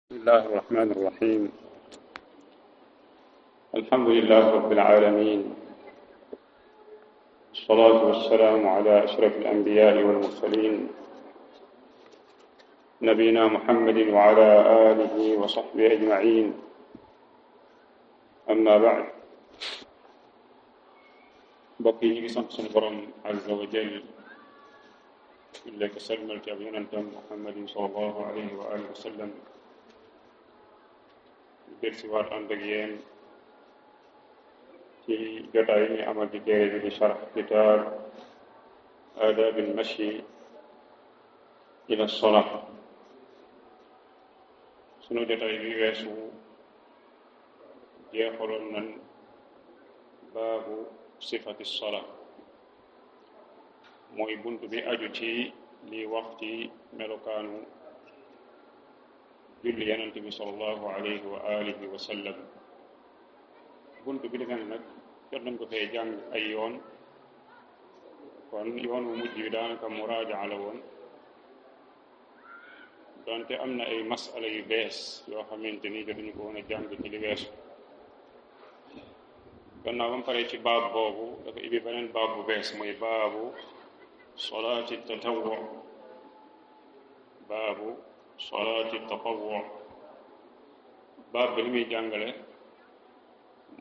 بسم الله الرحمن الرحيم. الحمد لله رب العالمين، والصلاة والسلام على أشرف الأنبياء والمرسلين نبينا محمد وعلى آله وصحبه أجمعين. أما بعد، بقي بسم برم عز وجل إلا كسلم الكابين محمد صلى الله عليه وآله وسلم delsiwaat ànd ak yéen ci jotaay yi ñu amal ci téere bi di sharh kitaab aadaab al-mashi ila as-salaat. sunu jotaay bi weesu jeexaloon nan baabu sifati as-salaat, mooy bunt bi aju ci li wax ci melokaanu julli Yonent bi sallallahu alayhi wa alihi wa sallam. bunt bi defe nag jot nañ ko fee jàng ay yoon, kon yoon wu mujj bi daanaka muraaja la woon, donte am na ay masala yu bees yoo xamante ni jotuñu ko woon a jàng ci li weesu. gannaaw ba mu paree ci baab boobu dafa ibi beneen baab bu bees, mooy baabu salaati tatawwu, baabu salaati tatawwu. baab bi li muy jàngale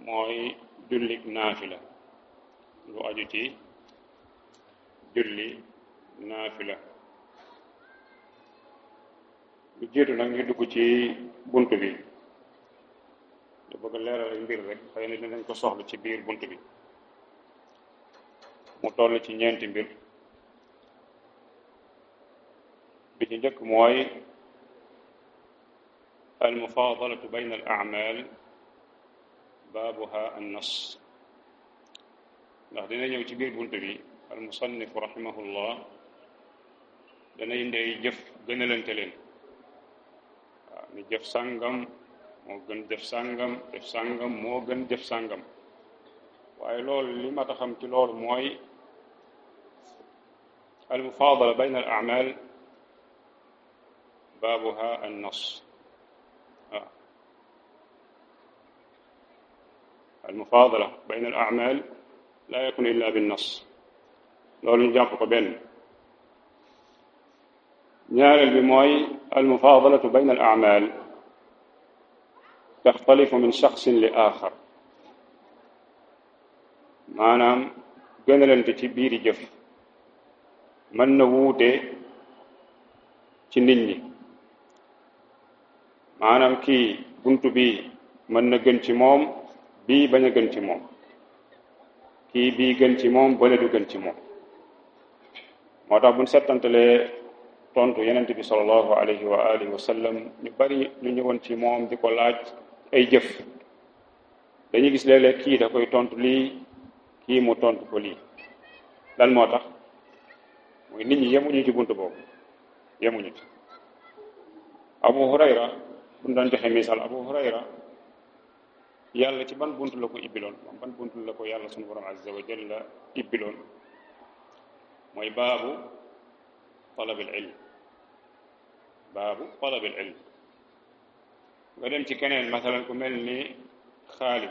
mooy jullik naafila, lu aju ci julli naafila. lu jiitu nag ñu dugg ci bunt bi, da bëgg a leeral ay mbir rek, xëy na dinañ ko soxla ci biir bunt bi. mu toll ci ñeenti mbir. bi ci njëkk mooy almufaadalatu bayna al a'maal baabuha an-nas. ndax dina ñëw ci biir bunt bi almusannifu rahimahullah dana indi ay jëf gënalante leen. waaw ni jëf sàngam moo gën jëf sàngam, jëf sàngam moo gën jëf sàngam. waaye loolu li ma taxam ci loolu mooy almufaadala bayna al a'maal baabuha an-nas. waaw almufaadala bayna al a'maal laa yakunu illa bin-nas. loolu ñu jàpp ko benn. ñaareel bi mooy almufaadalatu bayna al a'maal taxtalifu min shaxsin li aaxar. maanaam gënalante ci biiri jëf mën na wuute ci nit ñi. maanaam kii buntu bii mën na gën ci moom, bii bañ a gën ci moom, kii bii gën ci moom, bële du gën ci moom. moo tax buñ settantalee tontu Yonent bi sallallahu alayhi wa alihi wa sallam, ñu bari ñu ñëwoon ci moom di ko laaj ay jëf, dañuy gis léeg-léeg kii da koy tontu lii, kii mu tontu ko lii. lan moo tax? mooy nit ñi yemuñu ci buntu boobu, yemuñu ci. Abu Hurayra buñ doon joxe misaal, Abu Hurayra yàlla ci ban buntu la ko ibbiloon, moom ban buntu la ko yàlla sunu borom azza wa jalla ibbiloon? mooy baabu talabil ilm, baabu talabil ilm. nga dem ci keneen masalan ku mel ni Xaalid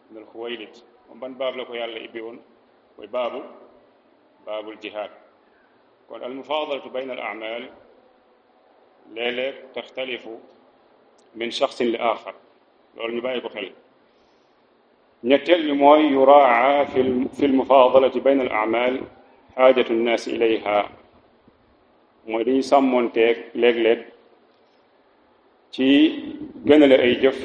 ibn al-Xuwaylid, moom ban baab la ko yàlla ibbi woon? mooy baabul jihaad. kon almufaadalatu bayna al a'maal léeg-léeg taxtalifu min shaxsin li aaxar, loolu ñu bàyyi ko xel. ñetteel bi mooy yuraa fi almufaadalati bayna al a'maal xaajatu nnaas ilayha, mooy dañuy sàmmoonteeg léeg-léeg ci gënale ay jëf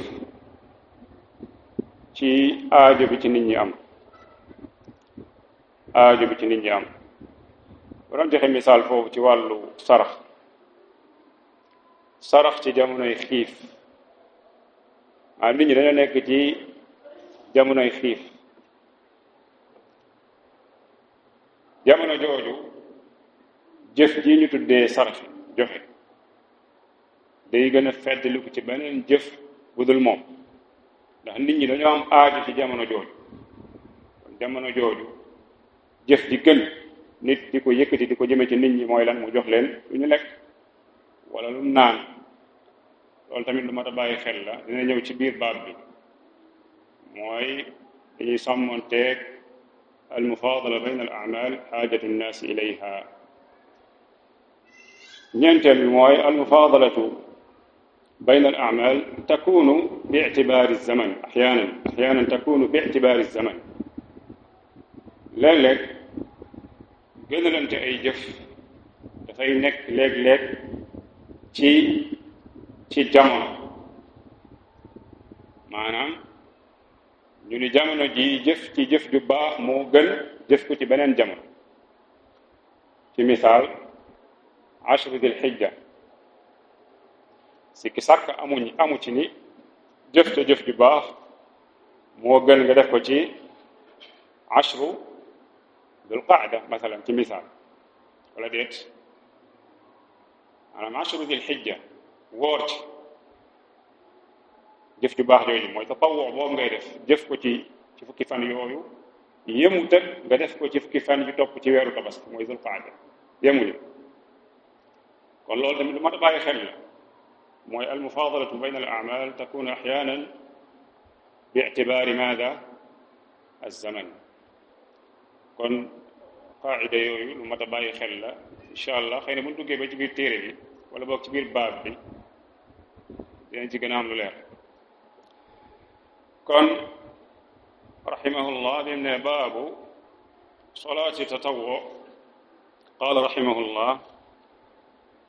ci aajo bi ci nit ñi am, aajo bi ci nit ñi am. waroon joxe misaal foofu ci wàllu sarax ci jamonoy xiif. nit ñi dañoo nekk ci jamonoy xiif. jamono jooju jëf ji ñu tuddee sarax, joxe, day gën a feddaliku ci beneen jëf bu dul moom, ndax nit ñi dañoo am aajo ci jamono jooju. kon jamono jooju jëf ji gën nit di ko yëkkati di ko jëme ci nit ñi mooy lan? mu jox leen lu ñu lekk wala lu naan, loolu tamit lu mat a bàyyi xel la dina ñëw ci biir baab bi mooy dañuy sàmmonteeg al mufaadala bayna al a'mal xaajatu nnaasi ilayha ñeenteel bi mooy al mufaadalatu bayna al a'mal takunu bi ictibaari zaman axyaanan takunu bi ictibaari zaman léeg-léeg gënalante ay jëf dafay nekk léeg-léeg ci jamono maanaam ñu ni jamono ji jëf ci jëf ju baax moo gën jëf ko ci beneen jamono ci misaal ashru dil xijja sikki sàkk amu ci ni jëf te jëf ju baax moo gën nga def ko ci ashru dul qaada masalan ci misaal wala déet maanaam ashru dil xijja woor ci jëf ju baax jooju mooy tatawwu boobu ngay def jëf ko ci fukki fan yooyu yemut ak nga def ko ci fukki fan yu topp ci weeru tabaski mooy dul qaada yemuñu kon loolu tamit lu mat a bàyyi xel la mooy al mufaadalatu bayna al a'mal takunu axyaanan bi ictibaari maada az-zaman kon qaacida yooyu lu mat a bàyyi xel la incha allah xëy na bu ñu duggee ba ci biir téere bi wala boog ci biir baab bi dinañ ci gën a am lu leer kon rahimahullah lim ne baabu salaati tatawwu qaala rahimahullah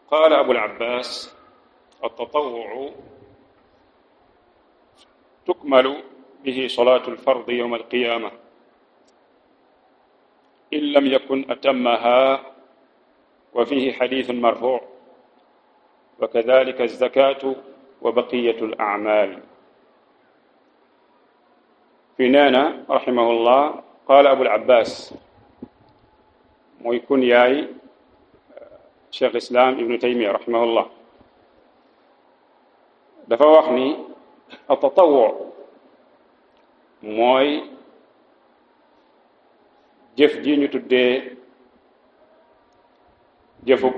qaala abul abbas التطوع تكمل به صلاة الفرض يوم القيامة إن لم يكن أتمها وفيه حديث مرفوع وكذلك الزكاة وبقية الأعمال في نانا رحمه الله قال أبو العباس ويكون ياي شيخ الإسلام ابن تيمية رحمه الله dafa wax ni at-tatawwu mooy jëf ji ñu tuddee jëfub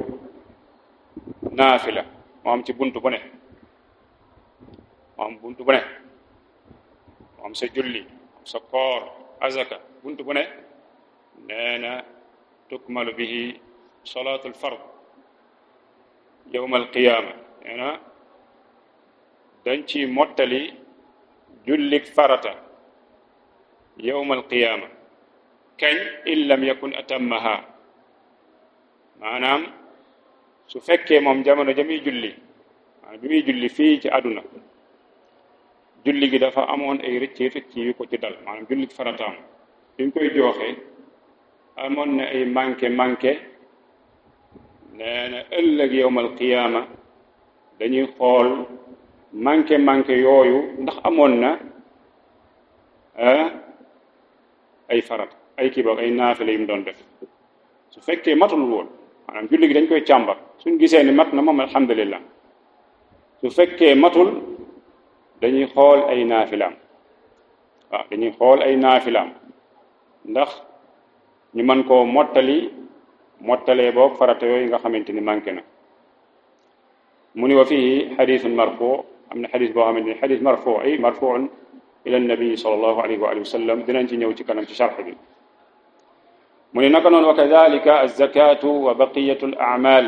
naafila moo am ci buntu bu ne moo am sa julli sa koor azaka buntu bu ne nee na tukmalu bihi salaatul fard yawma al-qiyaama nee na dañ ci mottali jullik farata yawma alqiyaama kañ in lam yakun atammaha maanaam su fekkee moom jamono ja muy julli maanaam bi muy julli fii ci àdduna julli gi dafa amoon ay rëcc yu ko ci dal maanaam jullik farataam bi ñu koy jooxe amoon na ay manqué nee na ëllëg yawma alqiyaama dañuy xool manqué yooyu ndax amoon na ay farata ay kii boog ay naafila yu mu doon def su fekkee matul woon maanaam julli gi dañ koy càmbar suñ gisee ni mat na moom alhamdulillah su fekkee matul dañuy xool ay naafilaam dañuy xool ay naafilaam ndax ñu mën koo mottalee boog farata yooyu nga xamante ni manqué na mu ni wa fihi xadiisun marfuu am na xadis boo xamante ni xadis marfuun ila nabi sallallahu alayhi wa alihi wa sallam dinañ ci ñëw ci kanam ci sharx bi mu ne naka noonu wa kadalika alzakatu wa baqiyatu al a'mal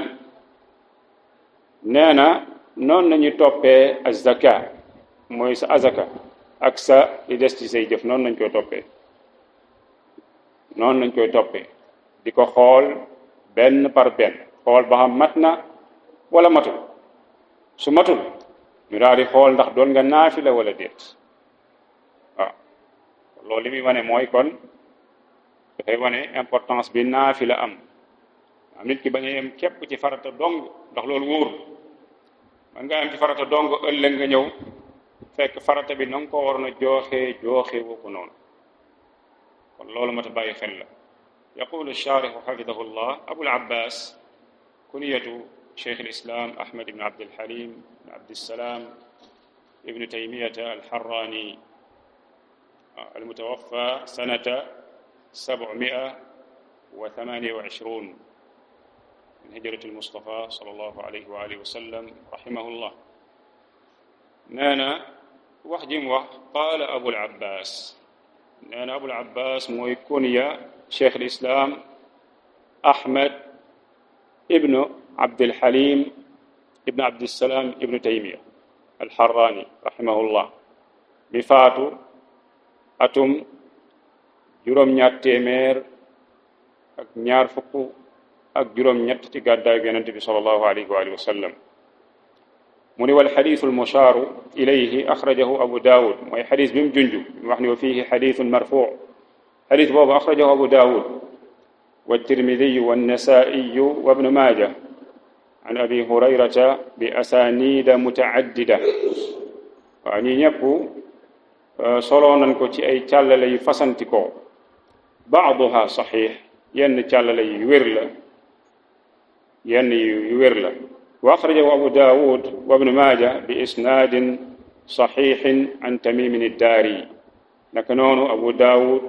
nee na noonu nañu toppee alzaka mooy sa azaka ak sa li des ci say jëf noonu nañ koy toppee di ko xool benn par benn xool ba xam mat na wala matul su matul ñu daal di xool ndax doon nga naafila wala déet loolu li muy wane mooy kon dafay wane importance bi naafila am nit ki bañ a yem képp ci farata dong ndax loolu wóor man nga am ci farata dong ëllëg nga ñëw fekk farata bi na nga ko waroon a jooxe woo ko noonu kon loolu mat a bàyyi xel la yaqulu ash-sharih hafidahu llah abul abbas kunyatu شيخ الإسلام أحمد بن عبد الحليم بن عبد السلام ابن تيمية الحراني المتوفى سنة 728 من هجرة المصطفى صلى الله عليه وآله وسلم رحمه الله نانا وحجم وح قال أبو العباس نانا أبو العباس موي كونيا شيخ الإسلام أحمد ابن عبد الحليم ابن عبد السلام ابن تيمية الحراني رحمه الله بفاتو أتم juróom ñaar téeméer ak ñaar fukk ak juróom ñett ci gàddaay yonent bi sallallahu alayhi wa alihi wa sallam mu ni wal xadiisu almushaaru ilayhi axrajahu abu daawud mooy xadiis bi mu junj mu wax ni wa fiihi xadiisun marfuu xadiis boobu axrajahu abu daawud wa tirmidiyu wa nasaa'iyu wa ibnu maaja an abi hurayrata bi asaaniida mutaaddida waaw ñi ñëpp soloo nañ ko ci ay càllale yu fasantikoo baaduha saxiix yenn càllale yu wér la yenn yu wér la wa axrajahu abu daawud wa ibnu maaja bi isnaadin saxiixin an tamimin iddaari naka noonu abu daawud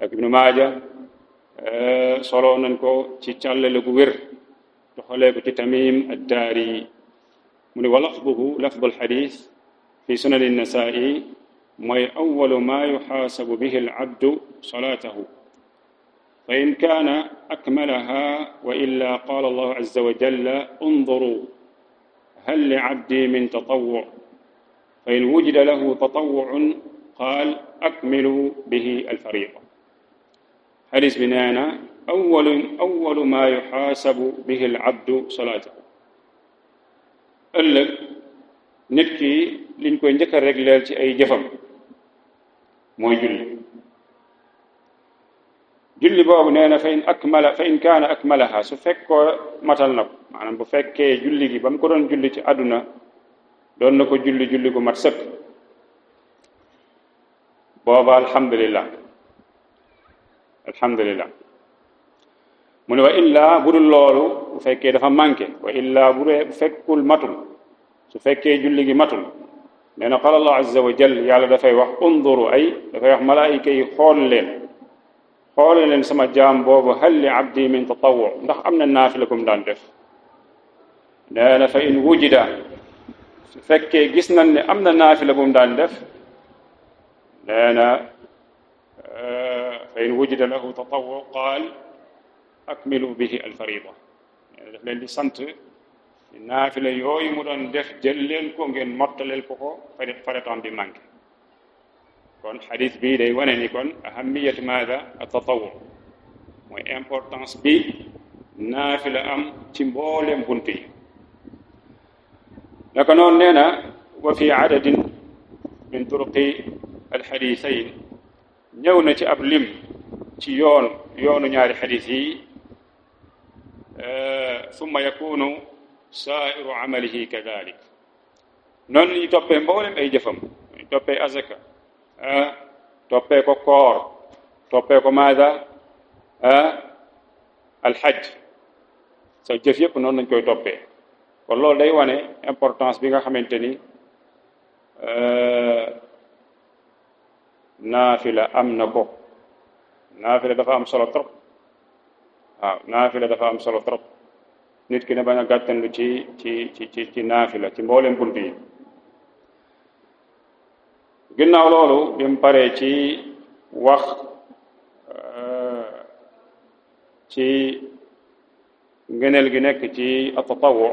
ak ibnu maaja soloo nañ ko ci càllale gu wér doxalee ko ci tamim addaari mu ne wa lafduhu lafdu alxadis fi sunan annasaa'i mooy awalu maa yuxaasabu bihi alabdu salaatahu fa in kaana akmalaha wa illa qaala allahu azza wa jalla unzuru hal li abdi min tatawwu fa in wujida lahu tatawwuun qaal akmilu bihi alfariida xadis bi nee na awalu maa yuxaasabu bihi alabdu salaatahu ëllëg nit ki liñ koy njëkk a régleel ci ay jëfam mooy julli boobu nee na fa in kaana akmalaha su fekkoo matal na ko maanaam bu fekkee julli gi ba mu ko doon julli ci àdduna doon na ko julli gu mat sëkk booba alhamdulillah mu ne wa illaa bu dul loolu bu fekkee dafa manqué wa illaa bu fekkul matul su fekkee julli gi matul nee na qaala allah azza wa jal yàlla dafay wax unduru dafay wax malaayika yi xool leen sama jaam boobu hal li abdi min tatawwu ndax am na naafila kum daan def nee na fa in wujida su fekkee gis nañ ne am na naafila bu mu daan def nee na fa in wujida lahu tatawwu qaal akmilu bihi alfarida nee na daf leen di sant naafila yooyu mu doon def jël leen ko ngeen mottaleel ko farataam bi manqué kon xadis bi day wane ni kon ahamiyat maada at-tatawwu mooy importance bi naafila am ci mbooleem bunt yi naka noonu nee na wa fi adadin min turuqi alxadisayn ñëw na ci ab lim ci yoonu ñaari xadis yi summa yakunu saairu amalihi kadalik noonu la ñu toppee mboolem ay jëfam ñu toppee azaka toppee ko koor toppee ko maada alxaj sa jëf yëpp noonu lañ koy toppee kon loolu day wane importance bi nga xamante ni naafila am na ko naafila dafa am solo trop waaw naafila dafa am solo trop nit ki ne bañ a gàttanlu ci naafila ci mboolem bunt yi ginnaaw loolu bi mu paree ci wax ci ngëneel gi nekk ci at-tatawwu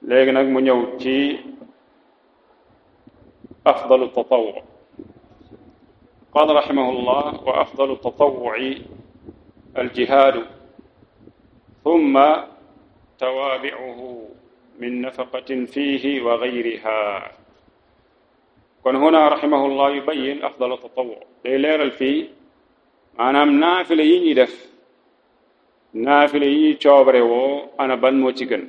léegi nag mu ñëw ci afdalu at-tatawwu qaala rahimahullah wa afdalu at-tatawwu'i al-jihaadu thumma tawaabi'uhu min nafaqatin fiihi wa ghayriha kon huna rahimahullah yubayyin afdal at-tatawwu day leeral fii maanaam naafila yi ñuy def naafila yi ñuy coobare woo ana ban moo ci gën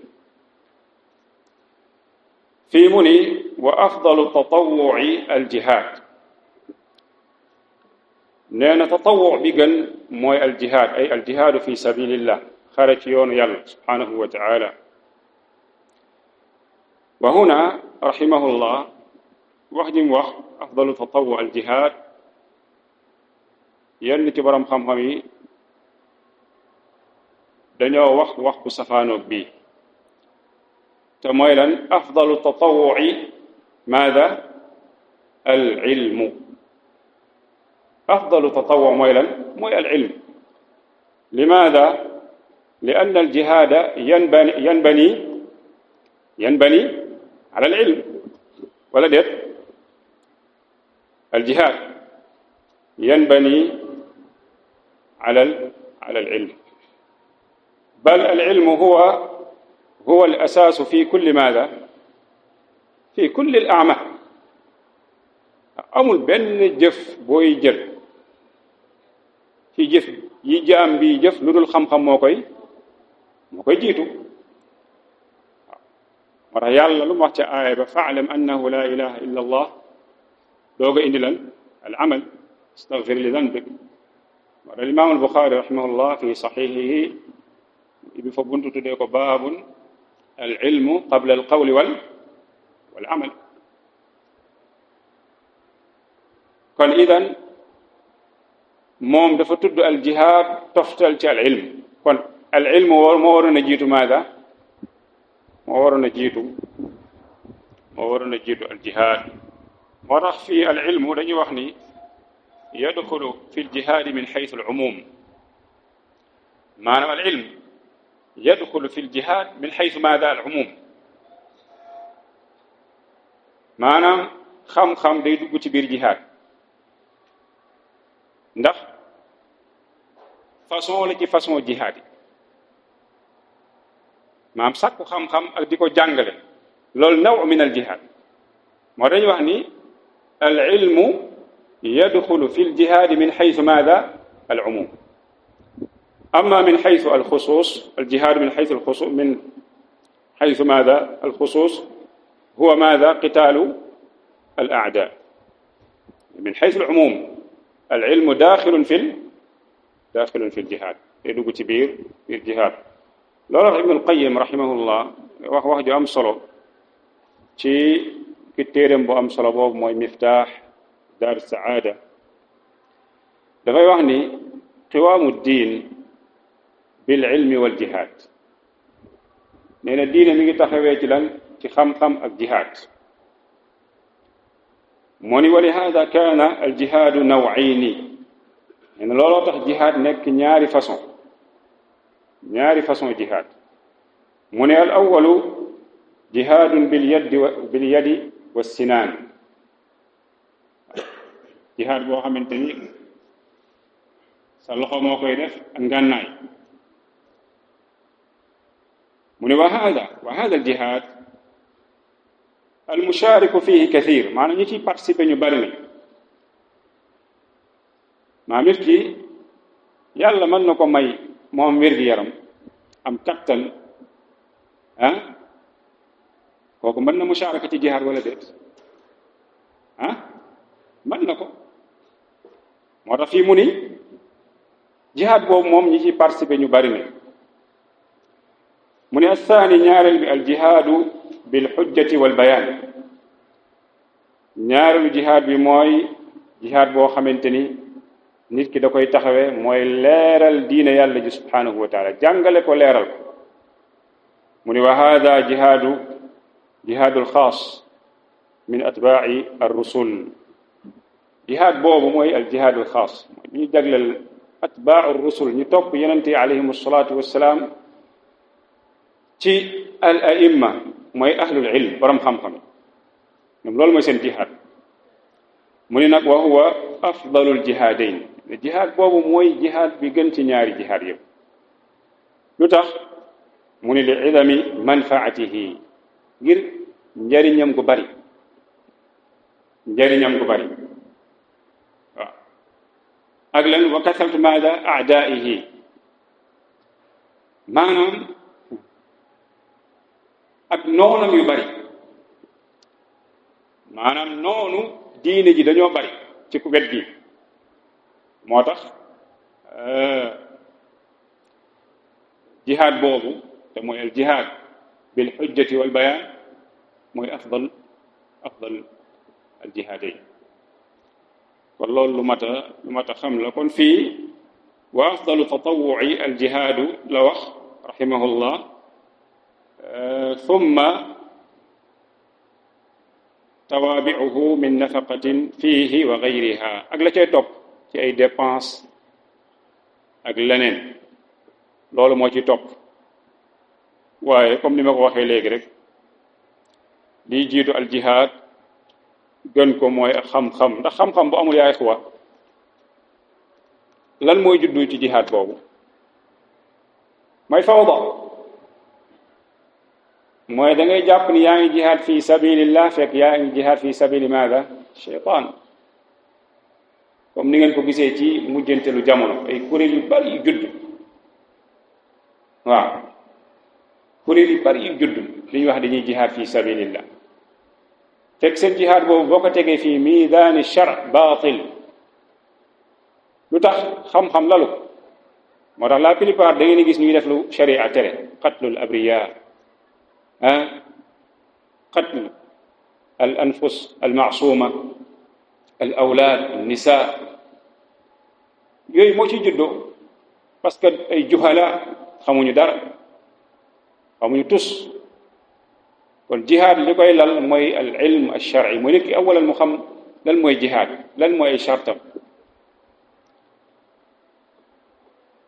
fii mu ni wa afdalu tatawwu'i al-jihaad nee na tatawwu bi gën mooy al-jihaad ay al-jihaadu fi sabilillah xare ci yoonu yàlla subhanahu wa ta'ala wa huna rahimahullah wax ji mu wax afdalu tatawwu al jihaad yenn ci borom xam-xam yi dañoo wax bu safaanoog bii te mooy lan afdalu tatawwu'i maada al ilmu afdalu tatawwu mooy lan mooy al ilm limaada li anna al jihaada yanbani ala al ilm wala déet al jihaad yanbani ala al ilm bal al ilmu huwa al asaasu fi kulli maada fi kulli al a'maal amul benn jëf booy jël ci jëf yi jaam bi jëf lu dul xam-xam moo koy jiitu moo tax yàlla lu mu wax ca aaya ba fa'lam annahu la ilaha illa allah dooga indi lan al amal astaghfir li danbik moo tax imaam al Buxaari rahimahullah fi saxiixihi bi fa buntu tuddee ko baabun al ilmu qabla al qawli wal amal kon idan moom dafa tudd al jihaad toftal ci al ilm kon al ilm moo waroon a jiitu maada moo waroon a jiitu al jihaad moo tax fii al ilmu dañuy wax ni yadxulu fi al jihaad min xaytu al umum maanaam al ilm yadxulu fi al jihaad min xaytu maada al umum maanaam xam-xam day dugg ci biir jihaad ndax façon la ci façon jihaad yi maanaam sàkku xam-xam ak di ko jàngale loolu naw min al jihaad moo dañuy wax ni al ilmu yadxulu fi al jihaad min xaytu maada al umum amma min xaytu al xusuus al jihaad min xaytu al xusuus min xaytu maada al xusuus huwa maada qitaalu al a'daa min xaytu al umum al ilmu daaxilun fi al jihaad day dugg ci biir jihaad loolu tax Ibnul Qayyim rahimahullah wax ju am solo ci ki téeréem bu am solo boobu mooy Miftaax Daar Saada dafay wax ni qiwaamu diin bil ilmi wal jihaad nee na diine mi ngi taxawee ci lan ci xam-xam ak jihaad moo ni wa lihaada kaana al jihaadu nawayni nee na looloo tax jihaad nekk ñaari façon jihaad mu ne al awalu jihaadun bil yadi wa sinaan jihaad boo xamante ni sa loxo moo koy def ak ngànnaay mu ne wa haada al jihaad al mushaariku fihi kathir maanaam ñi ciy participer ñu bari nañ maa nit ki yàlla mën na ko may moom wér-gi-yaram am kattan kooku mën na musharaka ci jihaad wala déet mën na ko moo tax fii mu ni jihaad boobu moom ñi ciy participer ñu bari nañ mu ne athani ñaareel bi al jihaadu bil xujjati wal bayaan ñaareelu jihaad bi mooy jihaad boo xamante ni nit ki da koy taxawee mooy leeral diine yàlla ji subhanahu wa taala jàngale ko leeral ko mu ni wa hada jihaadul xaas min atbaa'i ar-rusul jihaad boobu mooy al jihaadul xaas mooy ñu jagleel atbaa'u ar-rusul ñu topp yonente yi alayhim salaatu wassalaam ci al a'imma mooy ahlul ilm borom xam-xam ñoom loolu mooy seen jihaad mu ni nag wa huwa afdalul jihaadayn jihaad boobu mooy jihaad bi gën ci ñaari jihaad yëpp lu tax mu ni li idami manfaatihi ngir njariñam gu bari waaw ak lan wa kasratu maada a'daa'ihi maanaam ak noonam yu bari maanaam noonu diine ji dañoo bari ci ku wet gi moo tax jihaad boobu te mooy al jihaad bil xujjati wal bayaan mooy afdal al jihaadayn kon loolu lu mat a xam la kon fii wa afdalu tatawwu'i al jihaadu la wax rahimahullah thumma tawaabi'uhu min nafaqatin fiihi wa gayriha ak la cay topp ci ay dépense ak leneen loolu moo ci topp waaye comme ni ma ko waxee léegi rek liy jiitu al jihaad gën ko mooy ak xam-xam ndax xam-xam bu amul yaa ixwa lan mooy juddu ci jihaad boobu mooy fawda mooy da ngay jàpp ni yaa ngi jihaad fi sabilillah fekk yaa ngi jihaad fi sabili maada shaytaan comme ni ngeen ko gisee ci mujjantelu jamono ay kuréel yu bari yu judd waaw kuréel yu bari yu judd li ñuy wax dañuy jihaad fi sabilillah fekk seen jihaad boobu boo ko tegee fii miidaani shar baatil lu tax xam-xam lalu moo tax la plupart da ngeen gis ñuy def lu sharia tere qatlul abriya qatl al anfus al maasuma al awlaad al nisa yooyu moo ci juddoo parce que ay juhala xamuñu dara xamuñu tus kon jihaad li koy lal mooy al ilm al shar'i mooy nit ki awalan mu xam lan mooy jihaad lan mooy ay chartam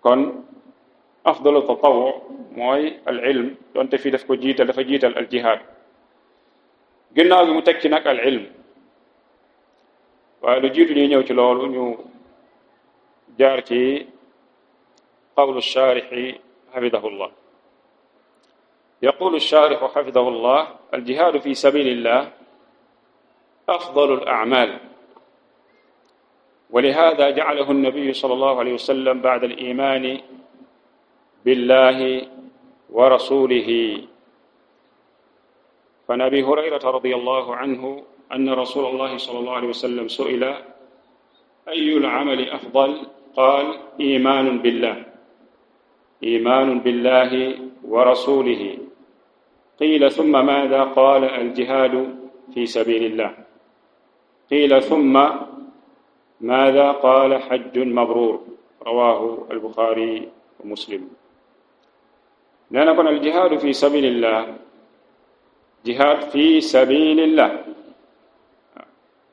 kon afdalu tatawu mooy al ilm donte fii daf ko jiital dafa jiital al jihaad ginnaaw bi mu teg ci nag al ilm waaye lu jiitu ñuy ñëw ci loolu ñu jaar ci qawlu shaarixi xafidahullah يقول الشارح حفظه الله الجهاد في سبيل الله أفضل الأعمال ولهذا جعله النبي صلى الله عليه وسلم بعد الإيمان بالله ورسوله فعن أبي هريرة رضي الله عنه أن رسول الله صلى الله عليه وسلم سئل أي العمل أفضل قال إيمان بالله ورسوله قيل ثم ماذا قال الجهاد في سبيل الله قيل ثم ماذا قال حج مبرور رواه البخاري ومسلم لنكن الجهاد في سبيل الله جهاد في سبيل الله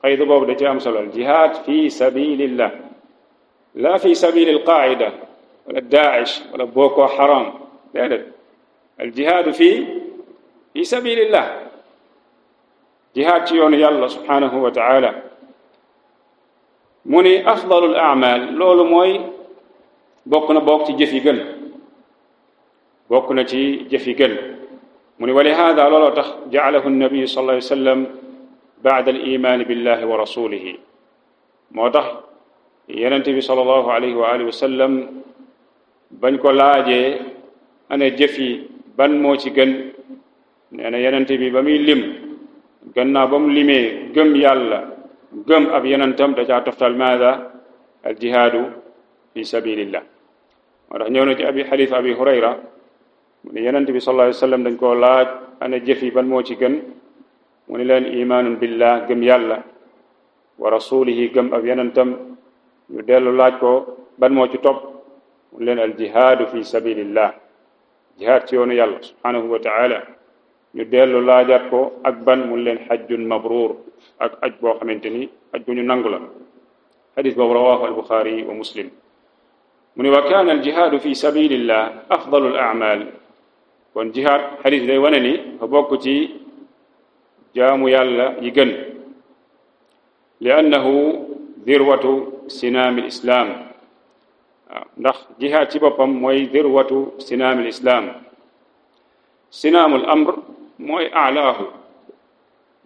قيد باب دجام صلى الجهاد في سبيل الله لا في سبيل القاعدة ولا الداعش ولا بوكو حرام لا الجهاد في سبيل الله جهاد يون يالله سبحانه وتعالى مني أفضل الأعمال لولو موي بوكنا بوك تي جفي گن بوكنا تي جفي گن مني ولهذا لولو تخ جعله النبي صلى الله عليه وسلم بعد الإيمان بالله ورسوله موتاخ يننتي صلى الله عليه وآله وسلم بنكو لاجي أنا جفي ban moo ci gën nee na yenente bi ba muy lim gannaaw ba mu limee gëm yàlla gëm ab yenentam da caa toftal maada al jihaadu fi sabilillah moo tax ñëw na ci xadiis abi hurayra mu ne yenente bi sallallahu alayhi wa sallam dañ koo laaj ana jëfi ban moo ci gën mu ne leen imaanun billah gëm yàlla wa rasulihi gëm ab yenentam ñu dellu laaj ko ban moo ci topp mu ne leen al jihaadu fi sabilillah jihaad ci yoonu yàlla subhanahu wa taala ñu dellu laajaat ko ak ban mu leen xajjun mabruur ak aj boo xamante ni aj bu ñu nangu la xadis boobu rawahu albuxaari wa muslim mu ne wa kaana aljihaadu fi sabilillah afdalu al amal kon jihaad xadis day wane ni fa bokk ci jaamu yàlla yi gën li annahu dirwatu sinaami lislaam ndax jihaad ci boppam mooy dirwatu sinaamil islaam sinaamul amr mooy alaahu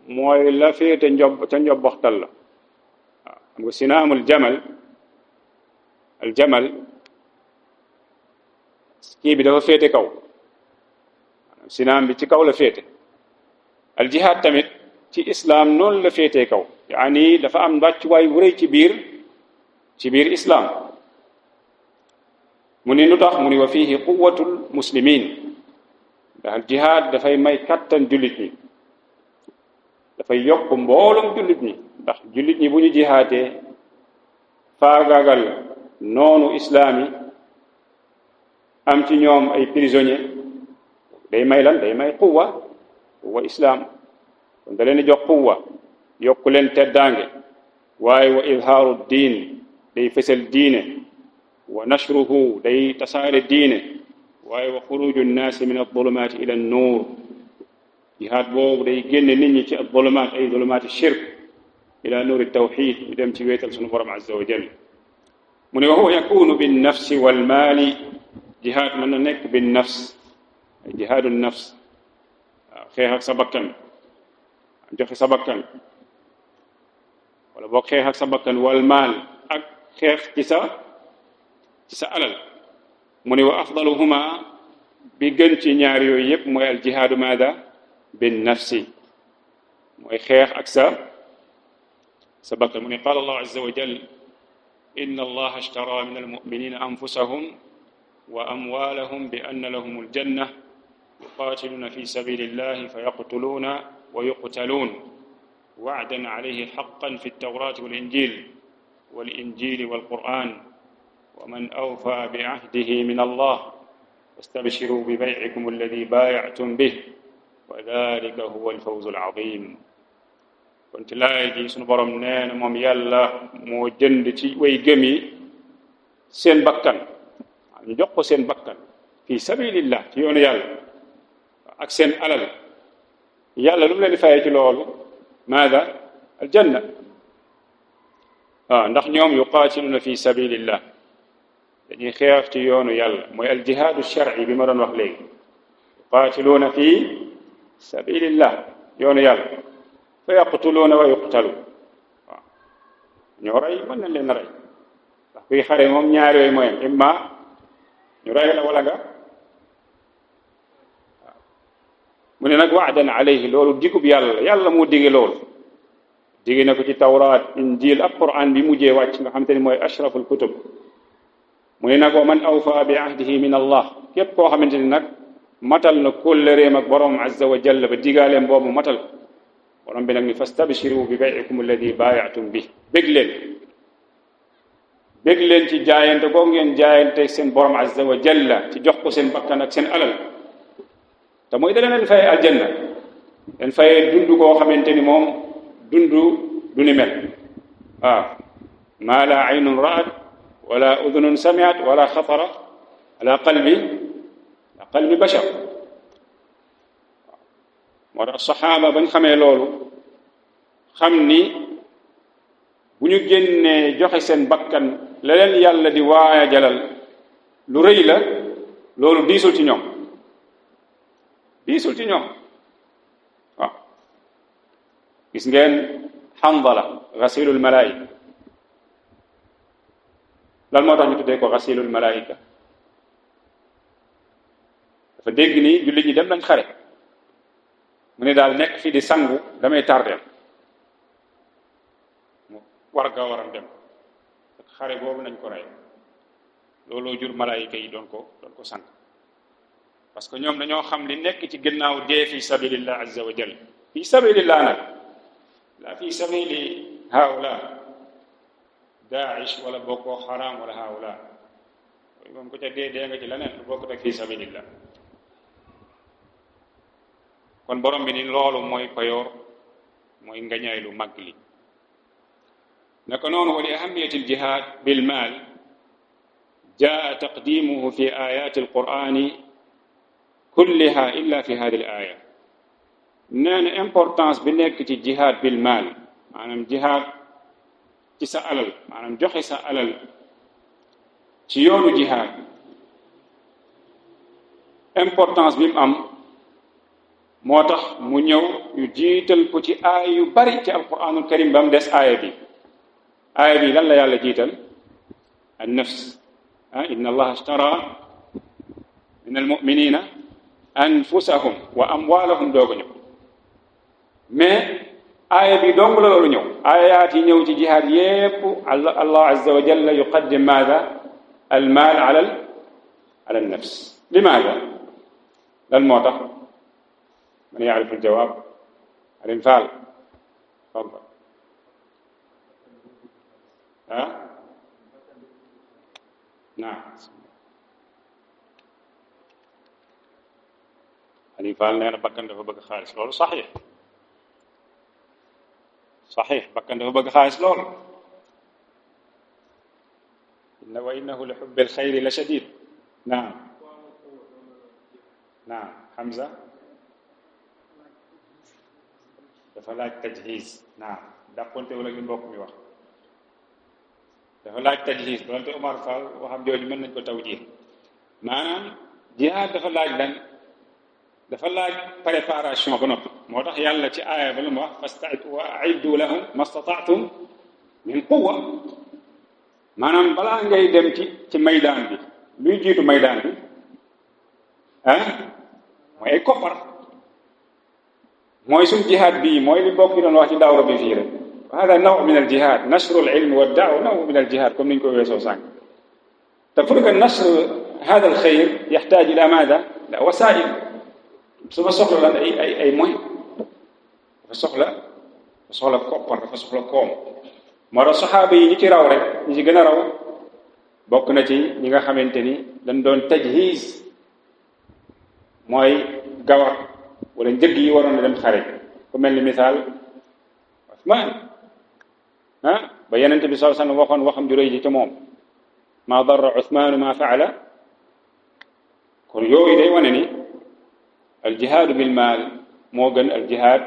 mooy la féete ca njobboxtal la waaw xam nga sinaamul jamal kii bi dafa féete kaw sinaam bi ci kaw la féete al jihaad tamit ci islaam noonu la féetee kaw yaani dafa am wàccuwaay wu rëy ci biir islaam mu ni lu tax mu ni wa fihi quwwatul muslimin ndax jihaad dafay may kattan jullit ñi dafay yokk mboolum jullit ñi ndax jullit ñi bu ñu jihaatee faagaagal noonu islaam yi am ci ñoom ay prisonniers day may lan day may quwwa islaam kon da leen di jox quwwa yokku leen teddaange waaye wa idhaaru diin day fësal diine wa nashruhu day tasaare diine waaye wa xuruju nnaasi min adulumaati ila nuur jihaad boobu day génne nit ñi ci adulumaat ay dulumaati shirk ila nuuri tawxid ñu dem ci wéetal sunu borom azza wa jal mu ne wa huwa yakunu bin nafsi wal maali jihaad mën na nekk bin nafs ay jihaadu nafs waaw xeex ak sa bakkan joxe sa bakkan wala boog xeex ak sa bakkan wal maal ak xeex ci sa alal mu ne wa afdaluhuma bi gën ci ñaar yooyu yëpp mooy al jihaadu maada bin nafsi mooy xeex ak sa bakkan mu ne qaala allahu azza wa jal inna allaha ashtara min almuminina anfusahum wa amwalahum bi anna lahum aljanna yuqatiluna fi sabilillahi fayaqtuluna wa yuqtalun wa'dan alayhi haqqan fi at-tawrati wal-injili wal-qur'an wa man awfa bi ahdihi min allah fastabshiru bi bay'ikum alladhi bay'tum bihi wa dhalika huwa al-fawzu al-'azim kon ci laay ji sunu borom nee na moom yàlla moo jënd ci way gëm yi seen bakkan ñu jox ko seen bakkan fi sabilillah ci yoonu yàlla ak seen alal yàlla lu mu leen di fayee ci loolu maada aljanna ndax ñoom yuqaatiluna fi sabilillah dañuy xeex ci yoonu yàlla mooy aljihaadu shar'i bi ma doon wax léegi yuqaatiluna fi sabilillah yoonu yàlla fa yaqtuluuna wa yuqtalu waaw ñoo rey mën nañ leen a rey ndax kuy xare moom ñaar yooyu mooy imma ñu rey la wala nga waaw mu ne nag wa'dan alayhi loolu digub yàlla moo dige loolu dige na ko ci tawraat injil ak quran bi mujjee wàcc nga xam te ne mooy ashraful kutub mu ne nag wa man awfa bi ahdihi min allah képp koo xamante ni nag matal na kóllëreem ak borom azza wa jalla ba digaaleem boobu matal borom bi nag ni fastabshiru bi bay'ikum alladi baaya'tum bi bég leen ci jaayante boo ngeen jaayante seen borom azza wa jalla ci jox ko seen bakkan ak seen alal te mooy da leen fay aljanna leen fay dund koo xamante ni moom dundu du ni mel ma la aynun ra'at wala udhunun sami'at wala xatara ala qalbi bashar moo tax saxaaba bañ xamee loolu xam ni bu ñu génnee joxe seen bakkan la leen yàlla di waajalal lu rëy la loolu diisul ci ñoom waaw gis ngeen Hanzala ghasilul malaayika lan moo tax ñu tuddee ko ghasilul malaayika dafa dégg ni jullit ñi dem nañ xare mu ne daal nekk fii di sangu damay tardeel mu waram dem xare boobu nañ ko rey looloo jur malaayika yi doon ko sang parce que ñoom dañoo xam li nekk ci gannaaw dee fi sabilillah azza wa jalla fi sabilillah nag la fi sabili haula Daesh wala Boko Haram wala haula moom ko ca dee nga ci leneen lu bokk rek fi sabilillah kon borom bi ni loolu mooy payoor mooy ngañaay lu mag li naka noonu wa li ahamiyati aljihad bil mal jaa taqdimuhu fi ayati alqur'ani kulliha illa fi hadhihi alaya nee na importance bi nekk ci jihad bil mal maanaam jihad ci sa alal maanaam joxe sa alal ci yoonu jihad importance bi mu am moo tax mu ñëw ñu jiital ko ci aaya yu bari ci alquranul karim ba mu des aaya bi lan la yàlla jiital an nafs inna allaha ashtara min almuminina anfusahum wa amwalahum dooga ñëw mais aaya bi dong la loolu ñëw aayaat yi ñëw ci jihaad yépp allah azza wa jalla yuqaddim maada al mal ala an nafs limaada lan moo tax من يعرف الجواب الانفال تفضل نعم الانفال nee na bakkan dafa bëgg xaalis loolu saxiix saxiix bakkan dafa bëgg xaalis lool inna wa innahu li xubbil xayri la shadid naam naam Hamza dafa laaj tajhiis naam dàqonte wala li mbokk mi wax dafa laaj tajhiis doonte Omar Fall waxam jooju mën nañ ko tawjiih maanaam jihaad dafa laaj lan dafa laaj préparation ba noppi moo tax yàlla ci aaya ba lu mu wax fasta'iddu wa a'iddu lahum mastata'tum min quwwa maanaam balaa ngay dem ci maydaan bi luy jiitu maydaan bi mooy ay koppar mooy suñ jihaad bii mooy li bokk yi doon wax ci daawra bi fii rek hada naw min al jihad nashru al ilm wa da'wa naw min al jihad comme niñ ko weesoo sànq te pour que nashr hada al xayr yaxtaaj ila maada la wasail su ma soxla lan ay moyens dafa soxla koppar dafa soxla koom moo tax saxaaba yi ñi ci raw rek ñi ci gën a raw bokk na ci ñi nga xamante ni dañ doon tajhiis mooy gawar wala njëg yi waroon a dem xare ku mel ni misaal Usmaan ba Yonent bi sallallahu alayhi wasallam waxoon waxam ju rëy ji ca moom maa darra Usmaanu maa faala kon yooyu day wane ni al jihaadu bil maal moo gën al jihaad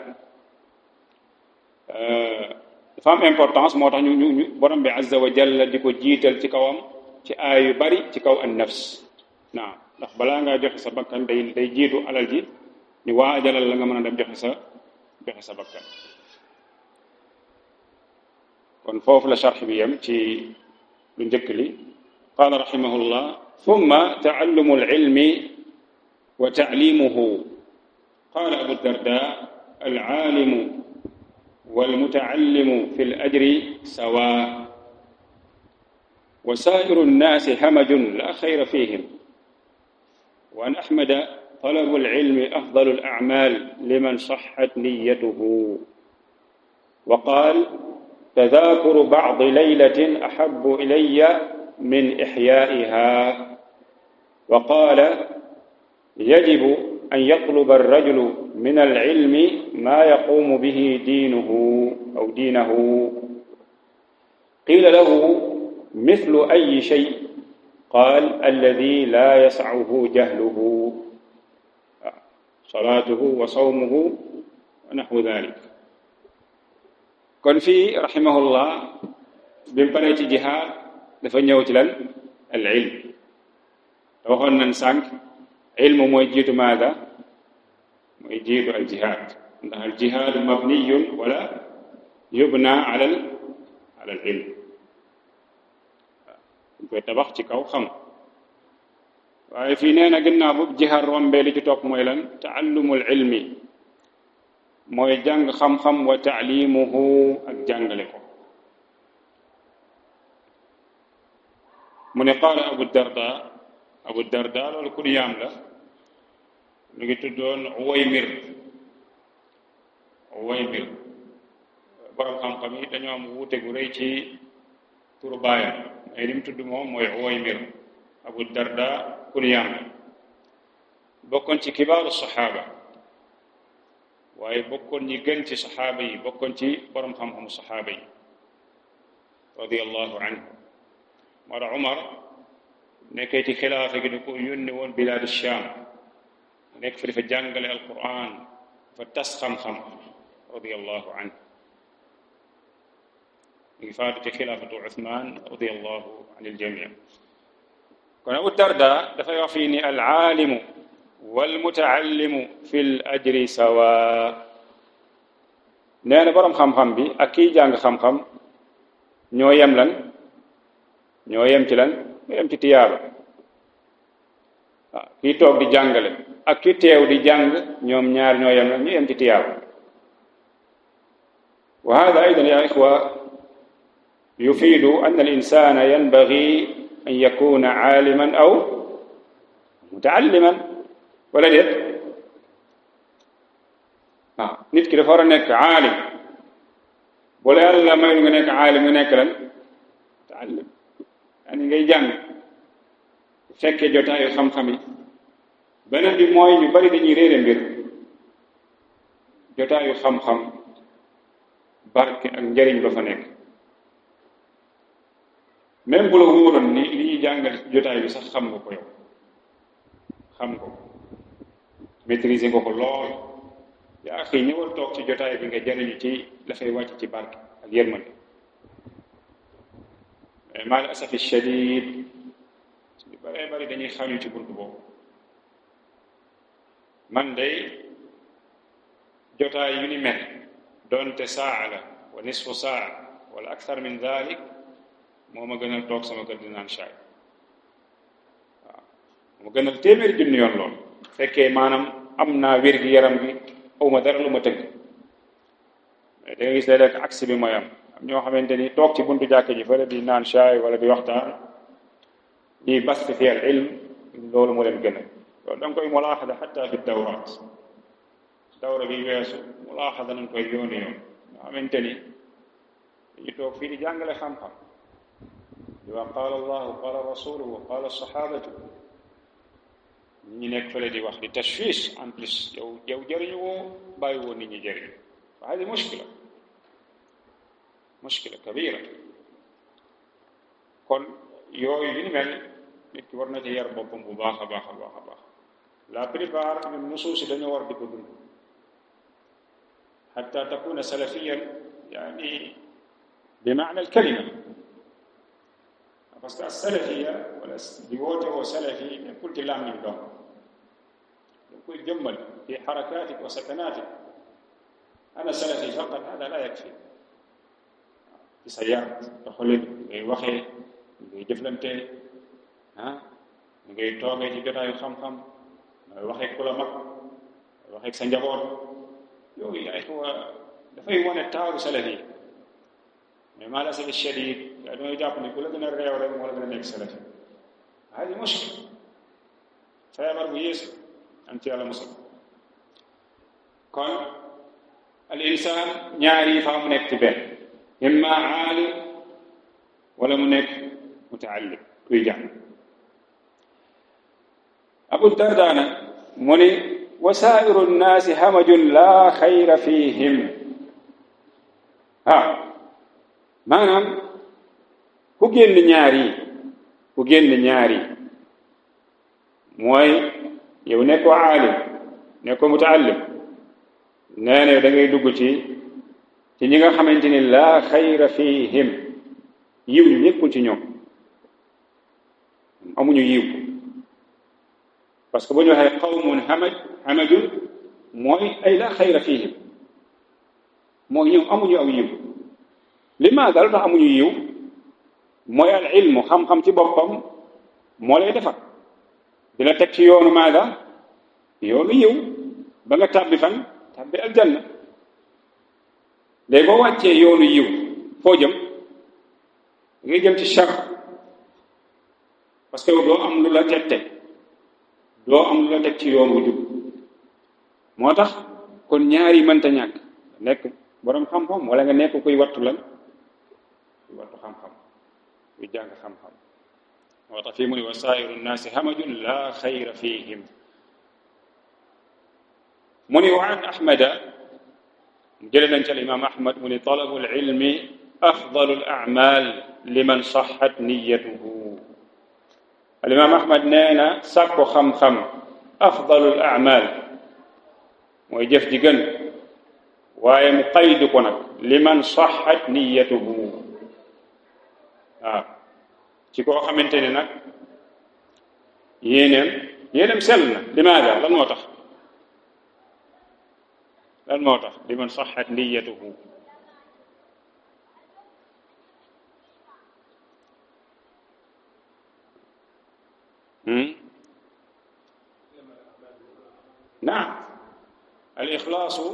dafa am importance moo tax ñu borom bi azza wa jalla di ko jiital ci kawam ci aay yu bari ci kaw an nafs naam ndax balaa ngaa joxe sa bakkan day jiitu alal ji ñu waajalal la nga mën a dem joxe sa bakkan kon foofu la sharx bi yem ci lu njëkk li qaala rahimahullah thumma ta'allumu al-ilmi wa ta'limuhu qaala abu darda al-aalimu wal-muta'allimu fi al-ajri sawaa wa saa'iru an-naasi hamajun laa xayra fiihim wa an ahmada talabu al-ilmi afdalu al-a'maal liman sahhat niyyatuhu wa qaala تذاكر بعض ليلة أحب إلي من إحيائها وقال يجب أن يطلب الرجل من العلم ما يقوم به دينه قيل له مثل أي شيء قال الذي لا يسعه جهله صلاته وصومه ونحو ذلك kon fii rahimahullah bi mu paree ci jihaad dafa ñëw ci lan al ilm te waxoon nañ sànq ilmu mooy jiitu maada mooy jiitu al jihaad ndax al jihaadu mabniyun wala yubna ala al ilm dañ koy tabax ci kaw xam waaye fii nee na ginnaaw bu jihaad rombee li ci topp mooy lan taallumul ilmi mooy jàng xam-xam wa taalimuhu ak jàngale ko mu ne qaala abu darda loolu kunyaam la mu ngi tuddoon Uwaymir borom xam-xam yi dañoo am wuute gu rëy ci turu baayam ay li mu tudd moom mooy Uwaymir abu darda kunyaam la bokkoon ci kibaaru saxaaba waaye bokkoon ñi gën ci saxaaba yi bokkoon ci borom xam-xamu saxaaba yi radiyallahu anhu moo tax Umar nekkee ci xilaafa gi di ko yónni woon bilaadu Shaam nekk fa dafa jàngale alquran dafa tas xam-xam radiyallahu anhu mi ngi faatu ci xilaafatu Usmaan radiyallahu anil jamii kon Abu Darda dafay wax fii ni al aalimu wal mutaallimu fil ajri sawa nee na boroom xam-xam bi ak kiy jàng xam-xam ñoo yem lan ñoo yem ci lan ñoo yem ci tiyaaba waaw kii toog di jàngale ak ki teew di jàng ñoom ñaar ñoo yem lan ñu yem ci tiyaaba wa hada aydan ya ixwa yufiidu anna al insana yanbaghi an yakuna aaliman aw mutaalliman wala déet waaw nit ki dafa war a nekk aalim bu la yàlla may nga nekk aalim nga nekk lan mutaallim yaani ngay jàng fekkee jotaayu xam-xam yi beneen bi mooy ñu bari dañuy réere mbir jotaayu xam-xam barke ak njariñ ba fa nekk. même bu la wóoroon ni li ñuy jàngale ci jotaay bi sax xam nga ko yow, xam ko maîtriser nga ko lool, yaa xëy ñëwal toog ci jotaay bi nga jariñu ci la fay wàcc ci barke ak yërmande. mais mal asafi shadid ñu bëree bëri dañuy xañu ci bunt boobu. man day jotaay yu ni mel doonte saa la wa nisfu saa wala akthar min dalik moo ma gënal toog sama kër di naan shaay. waaw moo ma gënal téeméeri junni yoon lool fekkee maanaam am naa wér gi yaram gi awma dara lu ma tëgg. mais da nga gis léeg-léeg aksi bi mooy am ñoo xamante ni toog ci buntu jàkk ji fële di naan shaay wala di waxtaan di basti fi al ilm loolu moo leen gënal. loolu da nga koy mulaaxada xatta fi dawraat, dawra bi weesu mulaaxada nañ koy yooni yoon nga xamante ni dañu toog fii di jàngale xam-xam di wax qaala allahu qaala rasuluhu qaala sahabatu, ñi nekk fële di wax di tashwish en plus yow jëriñu woo bàyyi woo nit ñi jëriñ. fa hadi mushkila kabira. kon yooyu yu ni mel nit ki war na ci yar boppam bu baax a baax a baax a baax. la plupart ñun nusuus yi dañoo war di ko dund xatta takuna salafiyan yani bi maana al kalima. parce que salafiya wala di woote woo salafi nekkul ci làmmiñ doom da koy jëmmal fi xarakaatik wa sakanaatik. ana salafi faqat hada la yakfi. ci sa yar doxalin ngay waxee ngay jëflante ngay toogee ci jotaayu xam-xam ngay waxee ku la mag ngay waxee sa njaboot yooyu ay xaw dafay wane taaru salafi. mais maa lasafi shadid yaa damay jàpp ni ku la gën a réew rek moo la gën a nekk salafi. hadi mushkil feebar bu yéesu am ci yàlla musal. kon al insaan ñaar yi faa mu nekk ci benn, imma aalim wala mu nekk mutaallim kuy jàng. Abu Darda nag mu ni wasairu nnaasi hamajun laa xayra fihim. maanaam ku génn ñaar yi mooy yow nekkoo aalim nekkoo mutaallim, nee na da ngay dugg ci ñi nga xamante ni laa xayra fihim, yiw nekkul ci ñoom, amuñu yiw. parce que bu ñu waxee qawmun hamajun mooy ay laa xayra fihim, mooy ñoom amuñu aw yiw. limaada lu tax amuñu yiw? mooy al ilmu, xam-xam ci boppam moo lay defar di la teg ci yoonu maada, yoonu yiw ba nga tàbbi fan, tàbbi aljanna. léegi boo wàccee yoonu yiw foo jëm? ngay jëm ci char, parce que doo am lu la teg doo am lu la teg ci yoon wu jub. moo tax kon ñaari mënta ñàkk, nekk borom xam-xam wala nga nekk kuy wattu lan, kuy wattu xam-xam, kuy jàng xam-xam. moo tax fii mu ne wasairu nnaasi hamajun laa xayra fihim. mu ni wa an ahmada jële nañ ci al imam ahmad mu ni talabu al ilmi afdalu al a'mal liman saxat niyatuhu. al imam ahmad nee na sàkko xam-xam afdalu al a'mal mooy jëf ji gën, waaye mu qaydu ko nag liman saxat niyatuhu. waaw ci koo xamante ne nag yéeneem sell na. limaada? lan moo tax liman saxat niyatuhu. naam al ixlaasu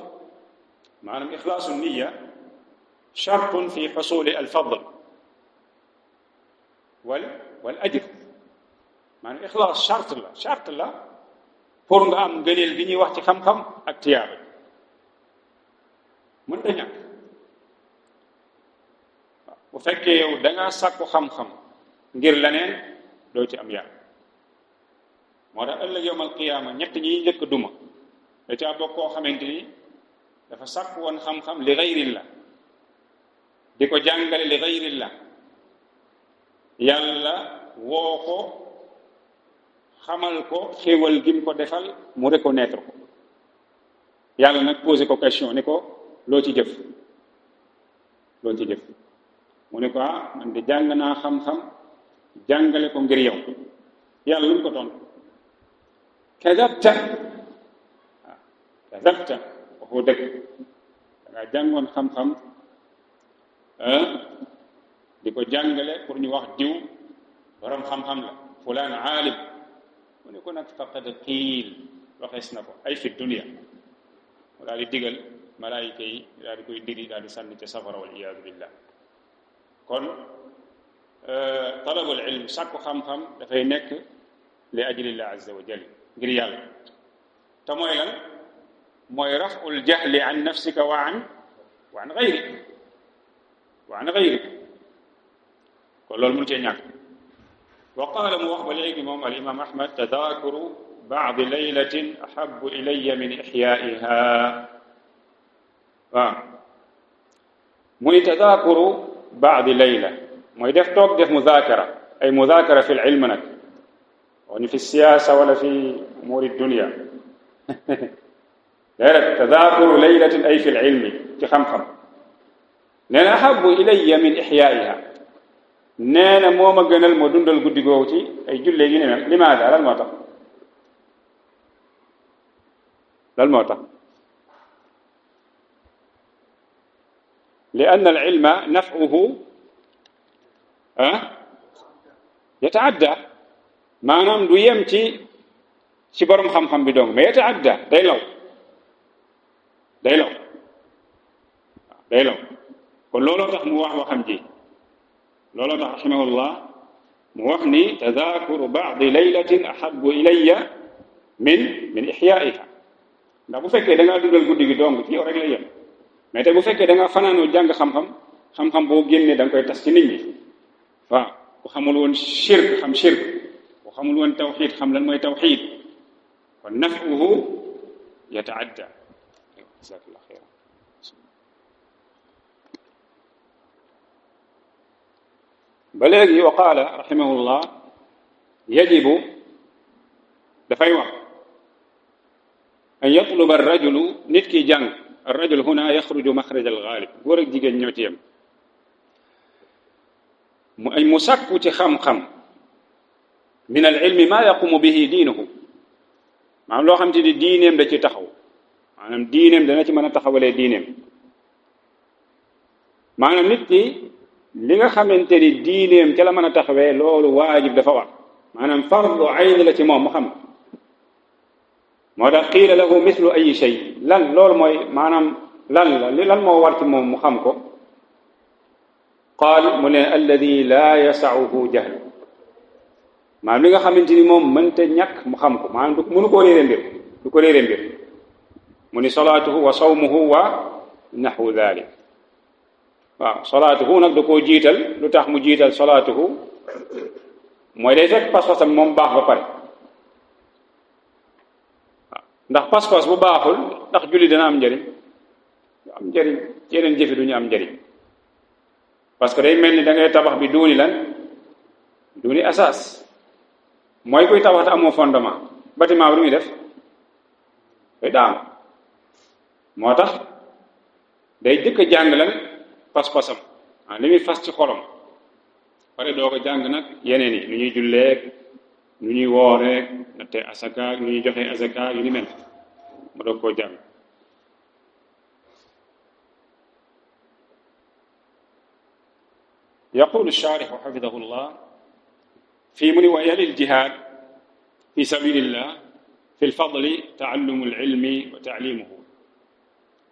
maanaam ixlaasu niya shartun fi xusuli al fadl wal ajr. maanaam ixlaas charte la pour nga am ngëneel gi ñuy wax ci xam-xam ak tiyaaba. mën ta ñàkk. bu fekkee yow da ngaa sàkku xam-xam ngir leneen doo ci am yàlla. moo tax ëllëg yawmal qiyaama ñett ñi njëkk duma da caa bokk koo xamante ni dafa sàkk woon xam-xam li gayrillah, di ko jàngale li gayrillah yàlla woo ko xamal ko xéewal gim ko defal mu reconnaître ko yàlla nag posé ko question ni ko loo ci jëf mu ne ko man de jàng naa xam-xam jàngale ko ngir yow yàlla lu mu ko tontu kadabta waxoo dëgg dangaa jàngoon xam-xam di ko jàngale pour ñu wax diw borom xam-xam la fulaan aalim mu ne ko nag faqad qiil waxees na ko ay fi dunia mu daal di digal malaayika yi daal di koy diri daal di sànni ca safara wal iyaadu billah kon talabul ilm sàkku xam-xam dafay nekk li ajlillah azza wa jal ngir yàlla te mooy lan mooy raful jahli an nafsika wa an gayrik kon loolu mënu cee ñàkk wa qaala mu wax ba léegi moom al imam ahmad tadaakuru baadi laylatin ahabu ilaya min ixyaiha waaw mu ni tadaakuru baadi layla mooy def toog def mudaakara ay mudaakara fi ilm nag woni fi siyaasa wala fi umuri dunia déedéet tadaakuru laylatin ay fi ilmi ci xam-xam nee na ahabu ilaya min ixyaiha nee na moo ma gënal ma dundal guddi googu ci ay jullee yu ne mel limaada lan moo tax li anna al ilma naf'uhu yataadda maanaam du yem ci borom xam-xam bi dong mais yataadda day law kon looloo tax mu wax waxam ji looloo tax rahimahullah mu wax ni tadaakuru baadi laylatin ahabu ilaya min ixyaiha ndax bu fekkee da ngaa dundal guddi gi dong ci yow rek lay yem mais te bu fekkee da nga fanaanoo jàng xam-xam boo génnee da nga koy tas ci nit ñi waaw bu xamul woon shirk xam shirk bu xamul woon tawxid xam lan mooy tawxid kon naf'uhu yataadda jazakallah xayran ba léegi wa qaala rahimahullah yajibu dafay wax an yatluba arrajulu nit ki jàng arrajul huna yaxruju maxraj algaalib góor ak jigéen ñoo ci yem mu sàkku ci xam-xam min al ilmi maa yaqumu bihi diinuhu maanaam loo xam te ni diineem da ci taxaw maanaam diineem dana ci mën a taxawalee diineem maanaam nit ki li nga xamante ni diineem ca la mën a taxawee loolu waajib dafa war maanaam fardu ayn la ci moom mu xam moo tax qiila lahu mislu ayi shay lan loolu mooy maanaam lan moo war ci moom mu xam ko qaal mu ne alladi laa yasauhu jahl maanaam li nga xamante ni moom mënta ñàkk mu xam ko maanaam mënu koo réere mbir mu ni salaatuhu wa sawmuhu wa naxwu dalik waaw salaatuhu nag da koo jiital lu tax mu jiital salaatuhu mooy day fekk pas-pasam moom baax ba pare waaw ndax pas-pas bu baaxul ndax julli dana am njëriñ yeneen jëfi duñu am njëriñ parce que day mel ni da ngay tabax bi duuni asaas mooy kuy tabax te amoo fondement bâtiment bi lu muy def day daanu moo tax day jëkk a jàng lan pas-pasam li muy fas ci xolam pare doo ko jàng nag yeneen yi nu ñuy julleek nu ñuy wooreek natte asakaak nu ñuy joxe asakaak yu ni mel ma doog koo jàng يقول الشارح حفظه الله في من ويلي الجهاد في سبيل الله في الفضل تعلم العلم وتعليمه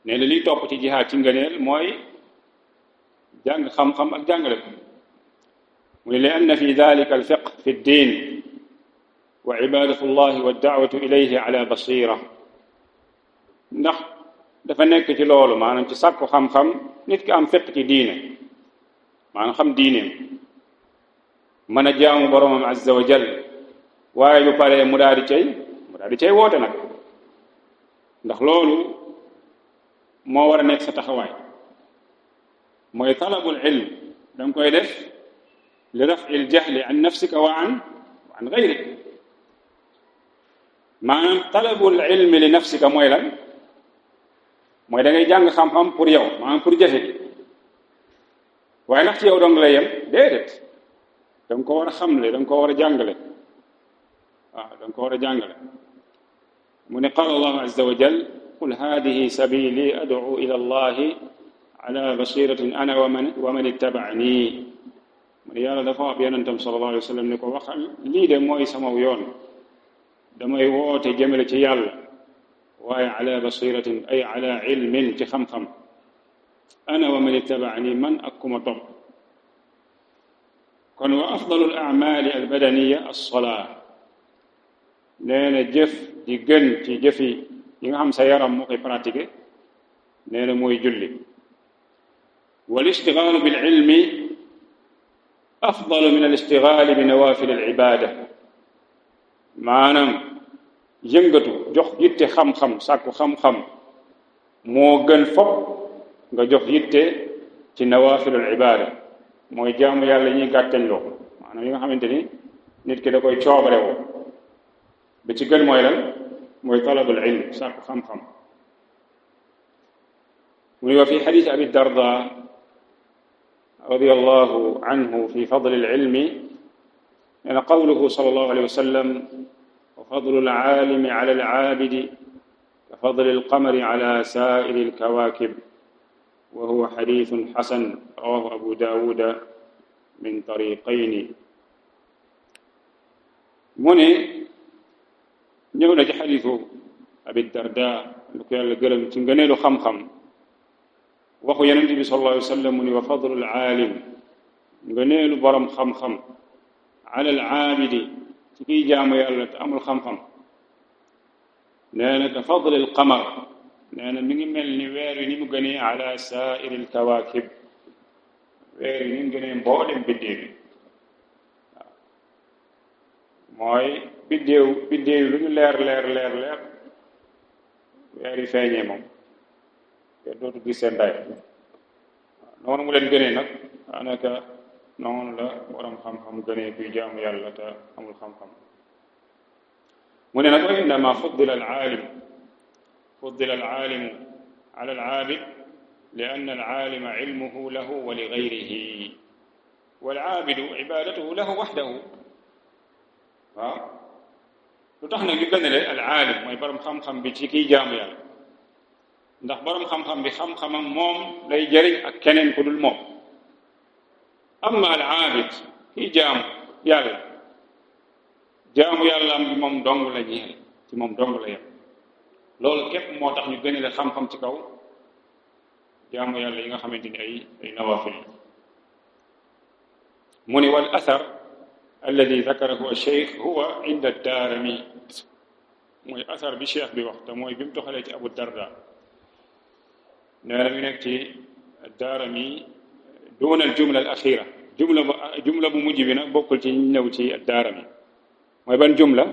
ne la liy topp ci jihaad ci ngëneel mooy jàng xam-xam ak jàngale ko mu ne li anna fi dalika alfiqh fi ddin wa ibadatu llahi wa daawatu ilayhi ala basira ndax dafa nekk ci loolu maanaam ci sàkku xam-xam nit ki am fiq ci diine maanaam xam diineem mën a jaamu boromam azza wa jal waaye bu paree mu daal di cay woote nag ndax loolu moo war a nekk sa taxawaay mooy talabul ilm danga koy def li raf'il jahli an nafsika wa an ghayrik maanaam talabul ilmi li nafsika mooy lan mooy da ngay jàng xam-xam pour yow maanaam pour jëfe gi waaye ndax ci yow dong lay yem déedéet da nga ko war a xamle da nga ko war a jàngale waaw da nga ko war a jàngale mu ne qaala allahu azza wa jal qul hadihi sabili ad'u ila allahi ala basiratin ana wa man ittaba'ani mu ne yàlla dafa wax yonentam sallallahu alayhi wa sallam ni ko waxal lii de mooy sama yoon damay woote jëmale ci yàlla waaye ala basiratin ay ala ilmin ci xam-xam ana wa man ittaba'ani man ak kuma topp kon wa afdalu al a'mali al badaniya as-salaa nee na jëf di gën ci jëfi yi nga xam sa yaram moo koy pratiquer nee na mooy julli wal ishtigaalu bil ilmi afdalu min al ishtigaali bi nawaafil al ibaada maanaam yëngatu jox yitte xam-xam sàkku xam-xam moo gën fopp nga jox yitte ci nawaafil al ibaada mooy jaamu yàlla ñuy gàttañ loo maanaam yi nga xamante ni nit ki da koy coobare woo bi ci gën mooy lan mooy talabul ilm sàkku xam-xam mu ne wa fi xadiis abi darda radiyallahu anhu fi fadli al-ilmi nee qawluhu sallallahu alayhi wa sallam wa fadlu al-aalimi ala al-aabidi ka fadli al-qamari ala saa'iri al-kawaakib wa huwa xadiisun xasan rawaahu abu daawuda min tariqayni mu ne ñëw na ci xadiisu abi darda lu ko yàlla gërëm ci ngëneelu xam-xam waxu yonent bi sallallahu alayhi wa sallam mu ni wa fadlul aalim ngëneelu borom xam-xam ala al aabidi ci kiy jaamu yàlla te amul xam-xam nee na ka fadlil qamar nee na mi ngi mel ni weer wi ni mu gënee ala saairil kawaakib weer wi ni mu gënee mboolem biddéew bi waaw mooy biddéew lu ñu leer weer yi feeñee moom te dootu gis seen day noonu mu leen gënee nag daanaka noonu la borom xam-xam gënee kuy jaamu yàlla te amul xam-xam mu ne nag wa innama fuddila al-aalimu ala al-aabid li anna al-aalima ilmuhu lahu wa li gayrihi wal-aabidu ibaadatuhu lahu wahdahu waaw lu tax nag ñu gënale al-aalim mooy borom xam-xam bi ci kiy jaamu yàlla ndax borom xam-xam bi xam-xamam moom lay jëriñ ak keneen ku dul moom amma al-aabid kiy jaamu yàlla am bi moom dong la ñeel ci moom dong la yem loolu képp moo tax ñu gënale xam-xam ci kaw jaamu yàlla yi nga xamante ni ay nawaafil mu ni wal athar alladi dakarahu ash-shaykh huwa inda ad-daarimi mooy athar bi cheikh bi wax te mooy bi mu toxalee ci abu darda nee na mi nekk ci ad-daarimi duna al-jumla al-axira jumla bu mujj bi nag bokkul ci ñëw ci ad-daarimi mooy ban jumla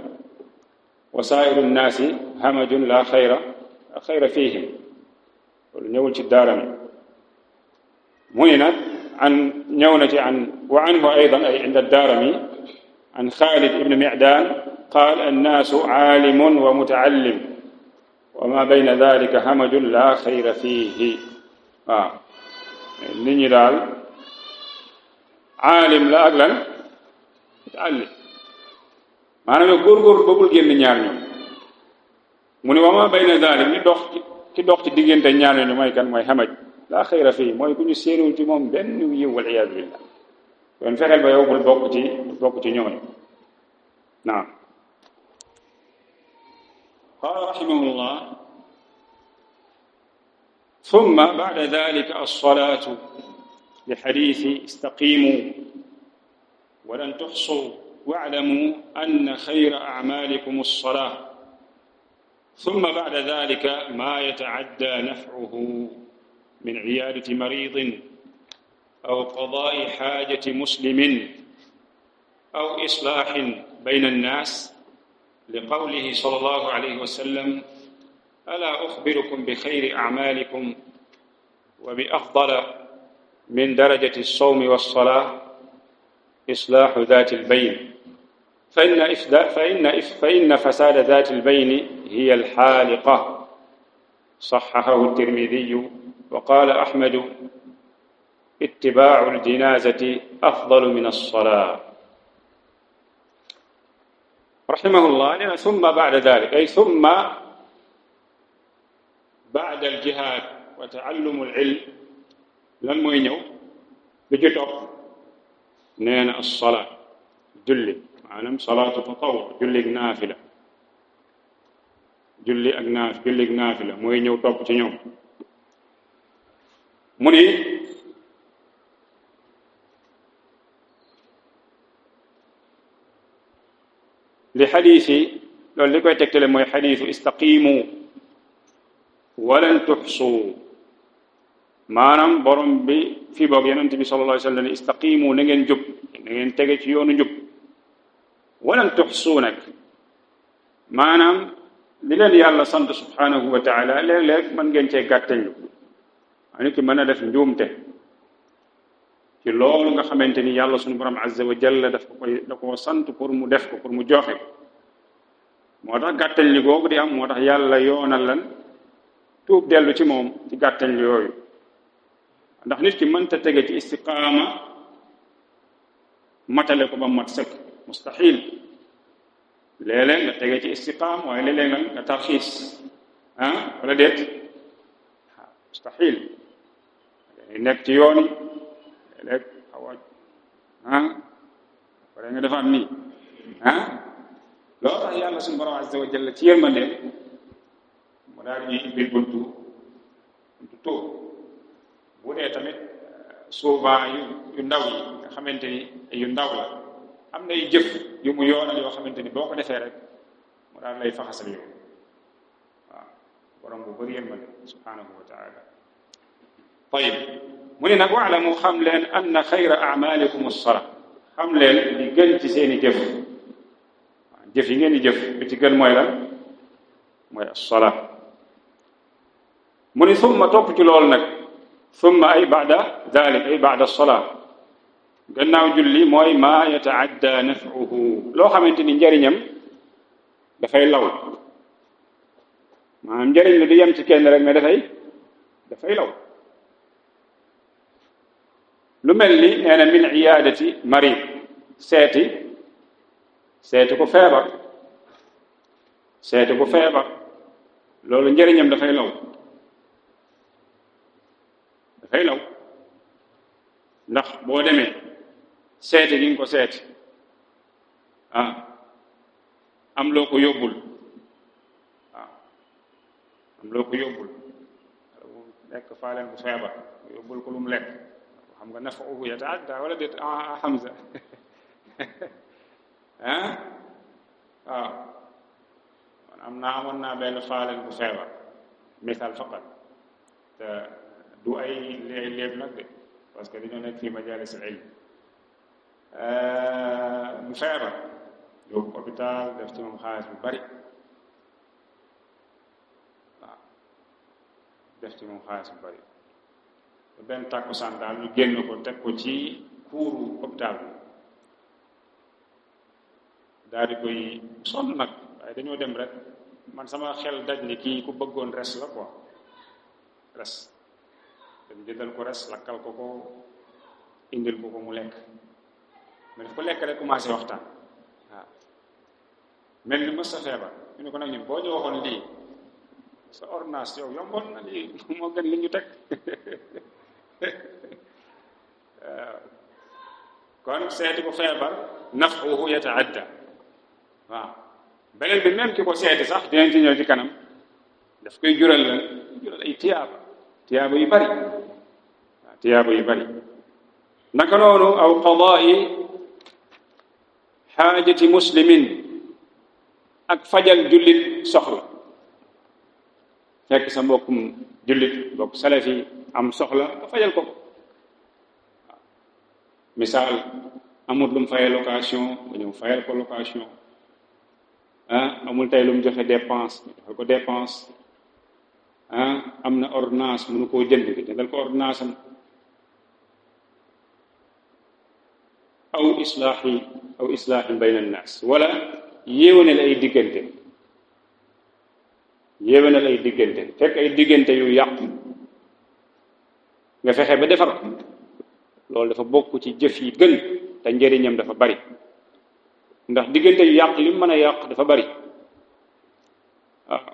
wa saa'iru nnaasi hamajun la xayra fihim loolu ñëwul ci daarami mu ni nag ñëw na ci wa anhu aydan ay inda daarami an Xaalid ibn Mi'daan qaal annaasu aalimun wa muta'allim wa ma bayna dalika hamajun la xayra fiihi waaw nit ñi daal aalim la ak lan muta'allim maanaam góorgóorlu ba bul génn ñaar ñoom mu ne wa ma bayna dalik ki dox ci diggante ñaar ñooñu mooy kan mooy xamaj laa xayra fii mooy ku ñu séeréwul ci moom benn yiw wal iyaadu billah kon fexeel ba yow bul bokk ci ñooñu naam qaala rahimahullah thumma ba'da dhalika as-salaatu li hadiisi istaqiimu wa lan tuhsuu wa'lamuu anna khayra a'maalikum as-salaah ثم بعد ذلك ما يتعدى نفعه من عيادة مريض أو قضاء حاجة مسلم أو إصلاح بين الناس لقوله صلى الله عليه وسلم ألا أخبركم بخير أعمالكم وبأفضل min darajati as-sawmi was-salati islahu dhati al-bayn فإن فساد ذات البين هي الحالقة صححه الترمذي وقال أحمد اتباع الجنازة أفضل من الصلاة رحمه الله. ثم بعد ذلك أي ثم بعد الجهاد وتعلم العلم lan mooy ñëw bi ci topp nee na as-salaa julli maanaam salaatu tatawwu jullig naafila jullig naafila mooy ñëw topp ci ñoom mu ni li xadiis yi loolu li koy tegtale mooy xadiisu istaqiimu walan tuxsuu maanaam borom bi fii boog yonent bi sallallahu alayhi wa sallam istaqiimu na ngeen jub na ngeen tege ci yoonu njub walan tuxsuu nag maanaam li leen yàlla sant subhanahu wa taala léeg-léeg mën ngeen cee gàttañlu nit ki mën a def njuumte ci loolu nga xamante ni yàlla suñu borom azza wa jalla da ko sant pour mu def ko pour mu joxe ko moo tax gàttañ li googu di am moo tax yàlla yoonal lan tuub dellu ci moom ci gàttañ li yooyu ndax nit ki mënta tege ci istiqaama matale ko ba mat sëkk mustahil léeg-léeg nga tege ci istiqaama waaye léeg-léeg nga tarxiis wala déet mustahil nekk ci yoon yi léeg xaw a pare nga defaat nii loolu tax yàlla suñu borom azza wa jalla ci yërmande mu daal ñuy ibbil buntu tuub bu dee tamit souvent yu ndaw yi nga xamante ni yu ndaw la am na yu jëf yu mu yoonal yoo xamante ni boo ko defee rek mu daal lay faxasal yow waaw borom bu bëri yërmande subhanahu wa taala tayib mu ne nag waalamu xam leen anna xayra amalikum as-sala xam leen li gën ci seeni jëf jëf yi ngeen di jëf bi ci gën mooy lan mooy as-sala mu ni summa topp ci loolu nag summa ay baada dalik ay baada as-sala gannaaw julli mooy maa yataadda naf'uhu loo xamante ni njariñam dafay law maanaam njariñ la du yem ci kenn rek mais dafay law lu mel ni nee na min iyaadati marid seeti ko feebar loolu njëriñam dafay law ndax boo demee seeti gi nga ko seeti am loo ko yóbbul lekk faaleen bu feebar yóbbul ko lu mu lekk xam nga naf'uhu yataadda wala déet Hamza waaw man amoon naa benn faaleen bu feebar misaal faqat te du ay léeb nag de parce que dañoo nekk fii majalis al-ilm mu feebar yóbbu hôpital def ci moom xaalis bu bari waaw def ci moom xaalis bu bari benn tàkkusaan daal ñu génn ko teg ko ci kuuru hôpital bi daal di koy sonn nag waaye dañoo dem rek man sama xel daj ni kii ku bëggoon res la quoi res dañ jëndal ko res lakkal ko indil ko mu lekk mais daf ko lekk rek commencé waxtaan waaw mel ni mës sa feebar ñu ne ko nag ñun boo ñu waxoon lii sa ordonnance yow yomboon na lii moo gën li ñu teg kon seeti ko feebar naf'uhu yataadda waaw beneen bi même ki ko seeti sax dinañ ci ñëw ci kanam daf koy jural ay tiyaaba yu bari waaw tiyaaba yu bari naka noonu aw qadaa'i xaajati muslimin ak fajal jullit soxla fekk sa mbokkum jullit mbokk salafi am soxla nga fajal ko waaw misaal amul lu mu fayee location nga ñëw fayal ko location amul tey lu mu joxe dépense nga joxe ko dépense am na ordonnance mënu koo jëndal ko ordonnance am aw islaahi bayna annaas wala yéwénal ay diggante fekk ay diggante yu yàqu nga fexe ba defar ko loolu dafa bokk ci jëf yi gën te njëriñam dafa bari ndax diggante yu yàq li mu mën a yàq dafa bari waaw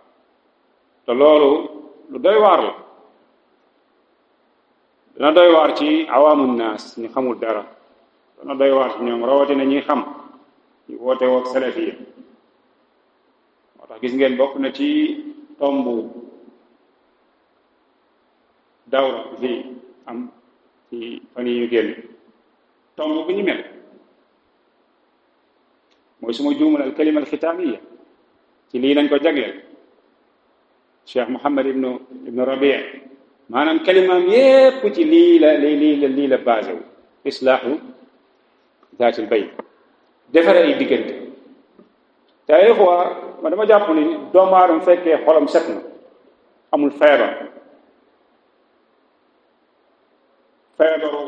te loolu lu doy waar la dana doy waar ci awaamu naas ñu xamul dara dana doy waar ci ñoom rawatina ñi xam ñu woote woog salafiya moo tax gis ngeen bokk na ci tombu dawra fii am ci fan yi ñu génn tomb bu ñu mel mooy suma juumal al kalima al xitaamiya ci lii lañ ko jagleel Cheikh Mouhammad ibnu Rabi maanaam kalimaam yépp ci lii la basé wu islaahu zaatil bayn defare ay diggante te ay xoo ma dama jàpp ni doomu aadama fekkee xolam set na amul feebaru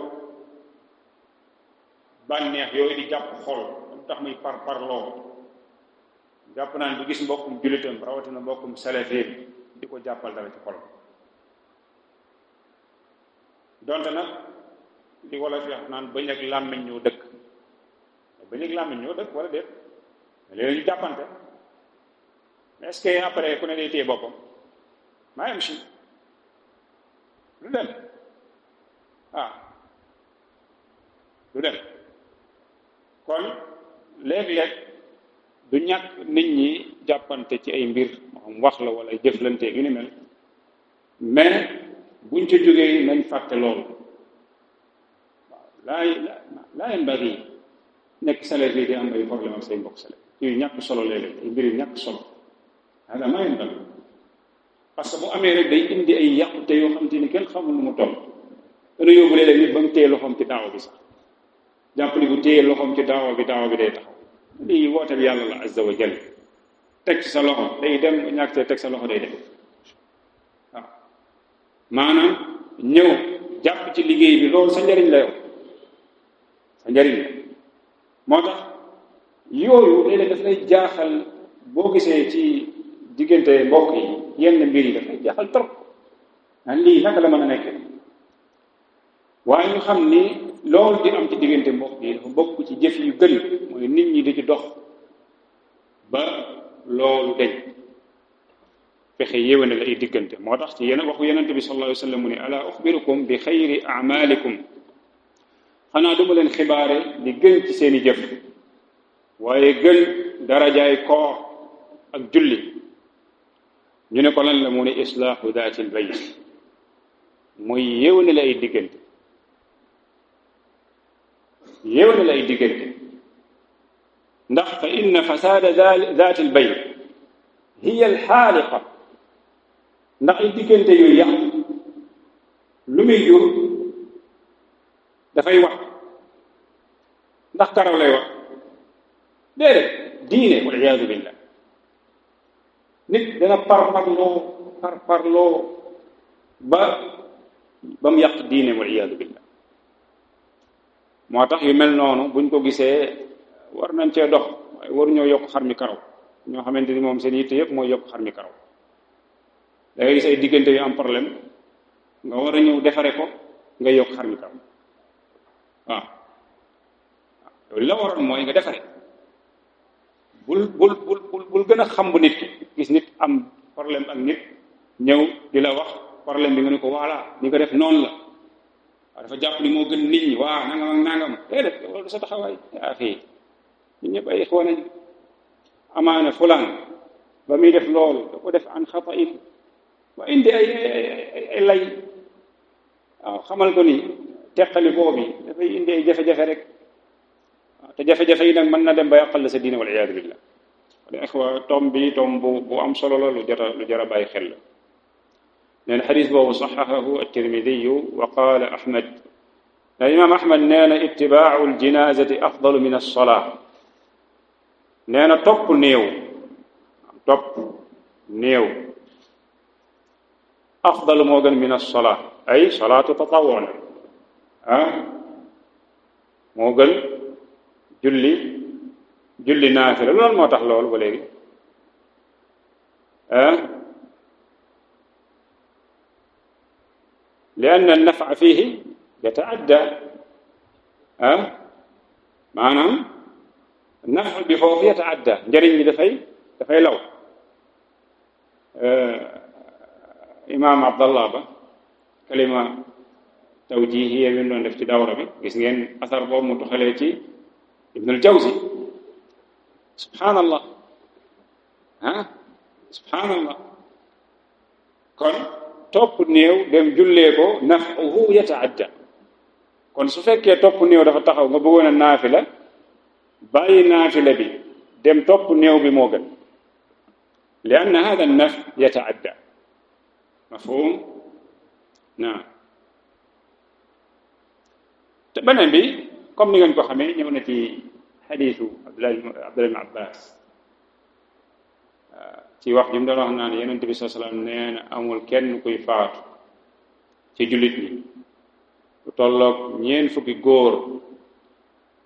bànneex yooyu di jàpp xol tax muy parloo jàpp naan du gis mbokkum jullitam rawatina mbokkum salafee di ko jàppal dara ci xol donte nag li wala fi wax naan bëñ ak làmmiñ ñoo dëkk wala déet léegi ñu jàppante mais est-ce que après ku ne day téye boppam maa yem si lu dem du dem kon léeg-léeg du ñàkk nit ñi jàppante ci ay mbir moo wax la wala jëflante yu ni mel mais buñ ca jógee nañ fàtte loolu waaw laa yanbaghi nekk salafi di am ay problème ak say mbokk salafi yu ñàkk solo léeg-léeg ay mbir yu ñàkk solo hada maa yanbaghi parce que bu amee rek day indi ay yàqute yoo xam te ni kenn xamul nu mu toll dana yóbbu léeg-léeg nit ba mu téye loxoom ci daawa bi sax jàpp ni bu téye loxoom ci daawa bi day taxaw lii woote bi yàlla la azza wa jalla teg ci sa loxo day dem ñàkk te teg sa loxo day dem waaw maanaam ñëw jàpp ci liggéey bi loolu sa njariñ la yow sa njariñ la moo tax yooyu léeg-léeg daf lay jaaxal boo gisee ci diggante mbokk yi yenn mbir yi daf lay jaaxal trop naan lii naka la mën a nekk waaye ñu xam ni loolu di am ci diggante mbokk yi dafa bokk ci jëf yu gën mooy nit ñi di ci dox ba loolu deñ fexe yéwénal ay diggante moo tax ci yeneen waxu yonent bi sallallahu alayhi wa sallam mu ne ala uxbirukum bi xayri amalikum xanaa duma leen xibaare li gën ci seeni jëf waaye gën darajaay koor ak julli ñu ne ko lan la mu ne islaahu daatil bayn mooy yéwénal ay diggante ndax fa inna fasaada daatil bayn hiya alxaaliqa ndax ay diggante yooyu yàq lu muy jur dafay wax ndax karaw lay wax déedéet diine wal iyaadu billah nit dana parparloo ba mu yàq diine wal iyaadu billah moo tax yu mel noonu buñ ko gisee war nañ cee dox waaye waruñoo yokk xar mi karaw ñoo xamante ni moom seen yitte yëpp mooy yokk xar mi karaw da ngay gis ay diggante yu am problème nga war a ñëw defare ko nga yokk xar mi karaw waaw loolu la waroon mooy nga defare bul gën a xam bu nit ki gis nit am problème ak nit ñëw di la wax problème bi nga ne ko voilà ni nga def noonu la waaw dafa jàpp ni moo gën nit ñi waa nangam ak nangam déedéet loolu sa taxawaay yaa fii ñun ñëpp ay ixwa nañ amaana fulaan ba muy def loolu da ko def an xatain wa indi ay lay waaw xamal ko ni teqali boobu dafay indi ay jafe-jafe rek waaw te jafe-jafe yi nag mën na dem ba yàqal la sa diine wal iyaadu billah wala ixwa tom bu am solo la lu jara bàyyi xel la nee na xadis boobu saxaxahu at-Tirmidiyu wa qaala Ahmad imaam Ahmad nee na ittibaau ljinaazati afdalu min as-salaa nee na topp néew afdalu moo gën min as-salaa ay salaatu tatawwu moo gën julli naafila loolu moo tax loolu ba léegi li anna an-naf'a fihi yata'adda maanaam naf bi foofu yata'adda njëriñ bi dafay law imaam Abdallah Ba kalima tawjihiya bi mu doon def ci dawra bi gis ngeen asar boobu mu tuxalee ci Ibn al-Jawzi subhaanallah subhaanallah kon topp néew dem jullee ko naf'uhu yata'adda kon su fekkee topp néew dafa taxaw nga bëggoon a naafila bàyyi naafila bi dem topp néew bi moo gën li anna hada an-naf' yata'adda mafhum naam te beneen bi comme ni ngeen ko xamee ñëw na ci xadiisu Abdullah ibn Abbas ci wax ji mu doon wax naan Yonent bi sallallahu alayhi wasallam nee na amul kenn kuy faatu ci jullit ñi lu tolloog 40 góor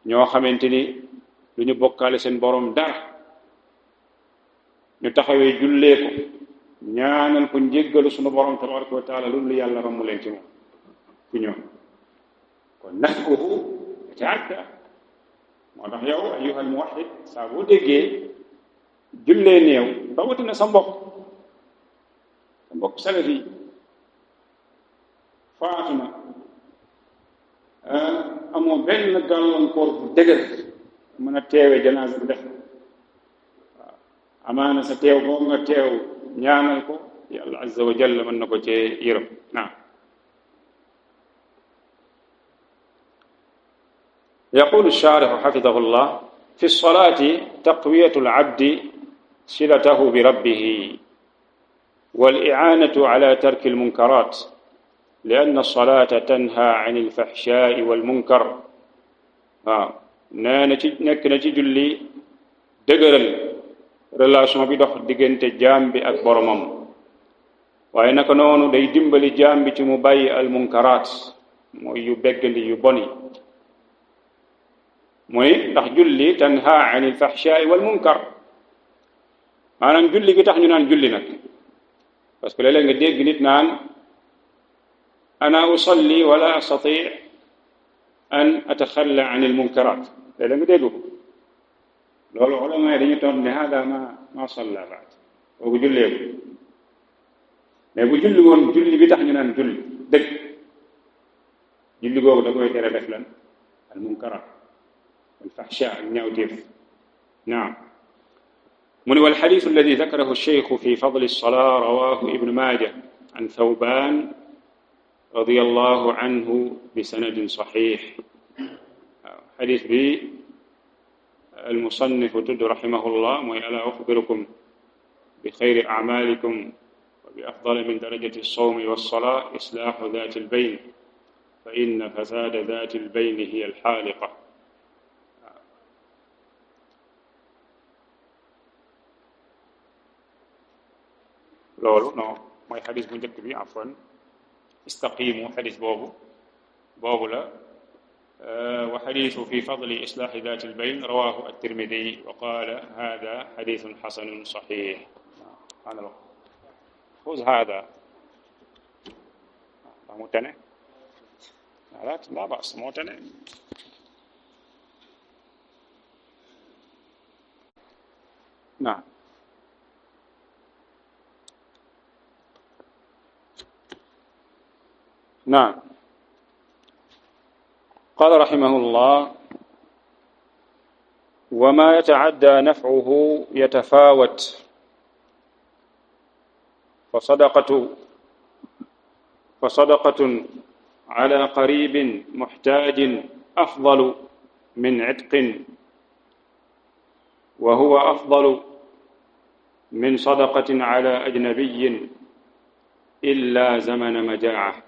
ñoo xamante ni lu ñu bokkaale seen borom dara ñu taxawee jullee ko ñaanal ko njéggalu sunu borom tabaraka wa taala loolu yàlla ramm leen ci moom ku ñoom kon naf'uhu yata'adda moo tax yow ayyuhal muwahhid saa boo déggee jullee néew rawatina sa mbokk salafi faatu na amoo benn gàllankoor bu dëgër mën a teewe janaasa bu def waaw amaana sa teew boobu nga teew ñaanal ko yàlla azza wa jalla mën na ko cee yërëm naam يقول الشارح حفظه الله في الصلاة تقوية العبد صلته بربه والإعانة على ترك المنكرات لأن الصلاة تنهى عن الفحشاء والمنكر nekk na ci julli dëgëral relation bi dox diggante jaam bi ak boromam waaye naka noonu day dimbali jaam bi ci mu bàyyi al munkaraat mooy yu beggandi yu boni mooy ndax julli tanha anil fahsha'i wal munkar maanaam julli gi tax ñu naan julli nag parce que léeg-léeg nga dégg nit naan ana usalli wala astati' an atakhalla anil munkarat léeg-léeg nga dégg ko loolu ulama yi dañu toon ne hada ma salla baat boobu julleeku mais bu julli woon julli bi tax ñu naan julli dëgg julli googu da koy tere def lan al munkarat والفحشاء الناوتيف نعم من والحديث الذي ذكره الشيخ في فضل الصلاة رواه ابن ماجه عن ثوبان رضي الله عنه بسند صحيح حديث بي المصنف تد رحمه الله وألا أخبركم بخير أعمالكم وبأفضل من درجة الصوم والصلاة إصلاح ذات البين فإن فساد ذات البين هي الحالقة loolu non mooy xadis bu njëkk bi afwan istaqimu xadis boobu la wa xadisu fi fadli islaahi daati albayn rawahu at-Tirmidi wa qaala hada xadisun xasanun saxiix subhaanallah xuz hada moo tane la bas moo tane naam نعم قال رحمه الله وما يتعدى نفعه يتفاوت فصدقة على قريب محتاج أفضل من عتق وهو أفضل من صدقة على أجنبي إلا زمن مجاعة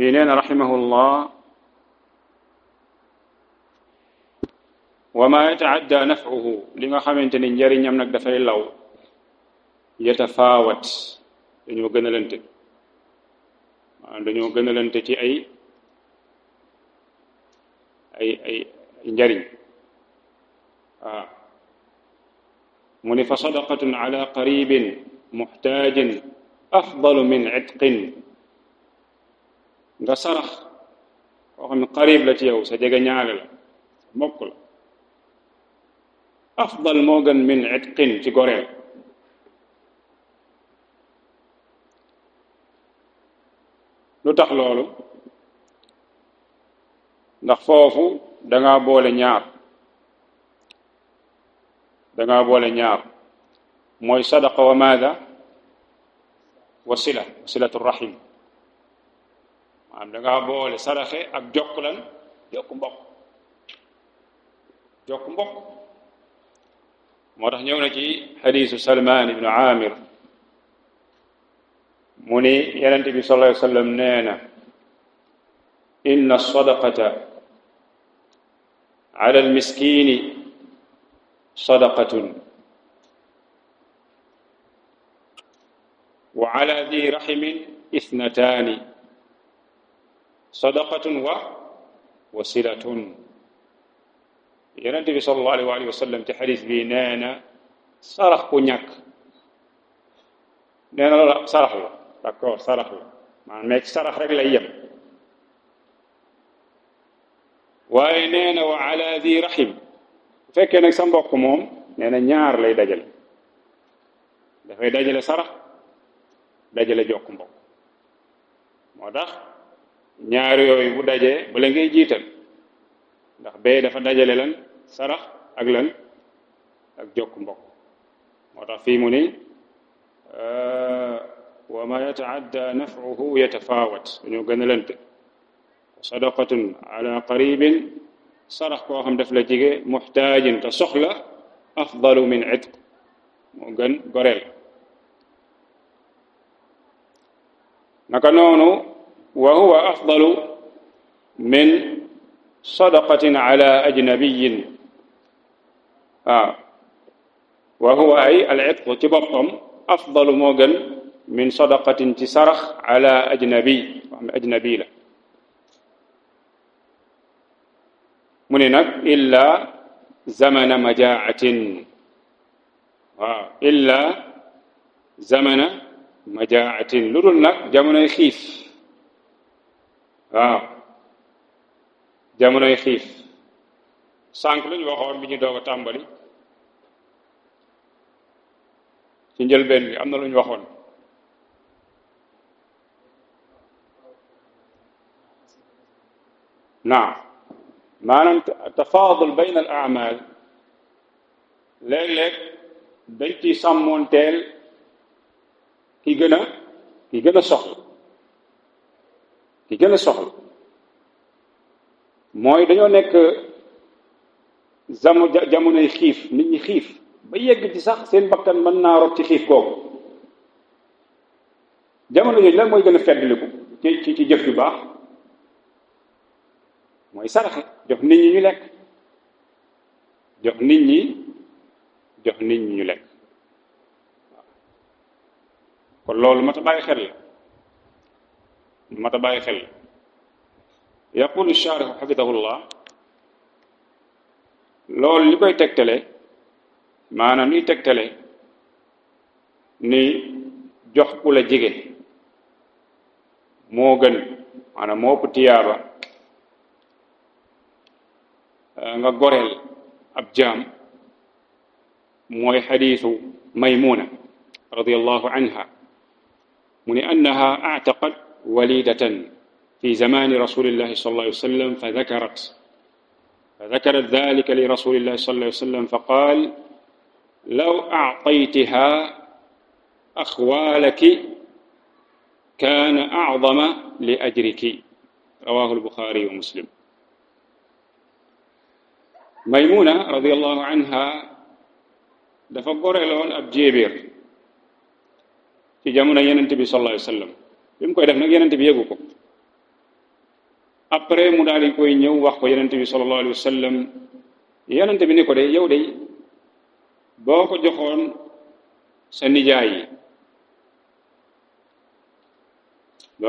fii nee na rahimahullah wa ma yataadda naf'uhu li nga xamante ni njariñam nag dafay law yatafaawat dañoo gënalante maanaam dañoo gënalante ci ay ay njariñ waaw mu ni fa sadaqatun ala qaribin muhtajin afdalu min itqin nga sarax koo xam ne qarib la ci yow sa jege ñaale la mbokk la afdal moo gën min itqin ci goreel lu tax loolu ndax foofu dangaa boole ñaar mooy sadaqa wa maada wa silatu rahim maanaam dangaa boole saraxe ak jokk mbokk moo tax ñëw na ci xadiisu Salmaan ibnu Aamir mu ni Yonent bi sallallahu alayhi wa sallam nee na inna sadaqata ala almiskini sadaqatun wa ala di rahimin ithnataani sadaqatun wa silatun Yonent bi sallallahu alayhi wa sallam ci xadis bi nee na sarax ku ñàkk nee na loolu sarax la d'accord sarax la maanaam mais ci sarax rek lay yem waaye nee na wa ala di rahim bu fekkee nag sa mbokk moom nee na ñaar lay dajale dafay dajale sarax dajale jokk mbokk moo tax ñaar yooyu bu dajee bala ngay jiital ndax bee dafa dajale lan sarax ak lan ak jokk mbokk moo tax fii mu ni wa ma yataadda naf'uhu yatafaawat dañoo gën a lante sadaqatun ala qaribin sarax koo xam daf la jige muxtaajin te soxla afdalu min itq moo gën goreel naka noonu wa huwa afdalu min sadaqatin ala ajnabiyin wa huwa ay al itq ci boppam afdalu moo gën min sadaqatin ci sarax ala ajnabi xam ne ajnabi la mu ne nag illa zamana majaatin waaw illa zamana majaatin lu dul nag jamonoy xiif waaw jamonoy xiif sànq lu ñu waxoon bi ñu doog a tàmbali ci njëlbeen bi am na lu ñu waxoon naam maanaam tafaadul bayn al a'mal léeg-léeg dañ ci sàmmoonteel ki gën a soxla mooy dañoo nekk jamonoy xiif nit ñi xiif ba yegg ci sax seen bakkan mën naa rot ci xiif googu jamono yooyu lan mooy gën a feddliku ci jëf yu baax mooy saraxe jox nit ñi ñu lekk jox nit ñi ñu lekk waaw kon loolu mat a bàyyi xel la yaqulu shaarixu xafidahullah loolu li koy tegtale maanaam liy tegtale ni jox ku la jege moo gën maanaam moo ëpp tiyaaba nga goreel ab jaam mooy xadiisu maymuna radiyallahu anha mu ni annaha aataqat walidatan fi zamani rasulillahi sallallahu alayhi wa sallam فذكرت ذلك لرسول الله صلى الله عليه وسلم فقال لو أعطيتها أخوالك كان أعظم لأجرك رواه البخاري ومسلم Maymuna radiyallahu anha dafa goreeloon ab jéebéer ci jamono Yonent bi sallallahu alayhi wa sallam bi mu koy def nag Yonent bi yëgu ko après mu daal di koy ñëw wax ko Yonent bi sallallahu alayhi wa sallam Yonent bi ni ko de yow de boo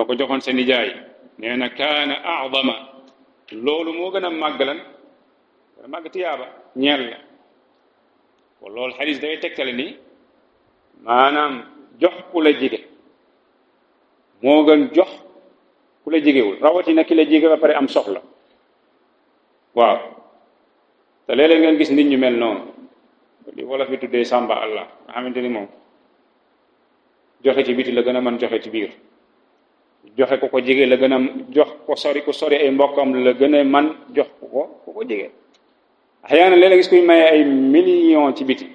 ko joxoon sa nijaay nee na kaana a'zama loolu moo gën a màgg lan gën a màgg tiyaaba ñeel la kon loolu xadis day tegtale ni maanaam jox ku la jige moo gën jox ku la jigewul rawatina ki la jige ba pare am soxla waaw te léeg-léeg ngeen gis nit ñu mel noonu li wolof bi tuddee sàmba Allah nga xamante ni moom joxe ci biti la gën a mën joxe ci biir joxe ko ko jige la gën a jox ko sori ay mbokkam la gën a man jox ko jige axyaana léeg-léeg gis kuy maye ay millions ci biti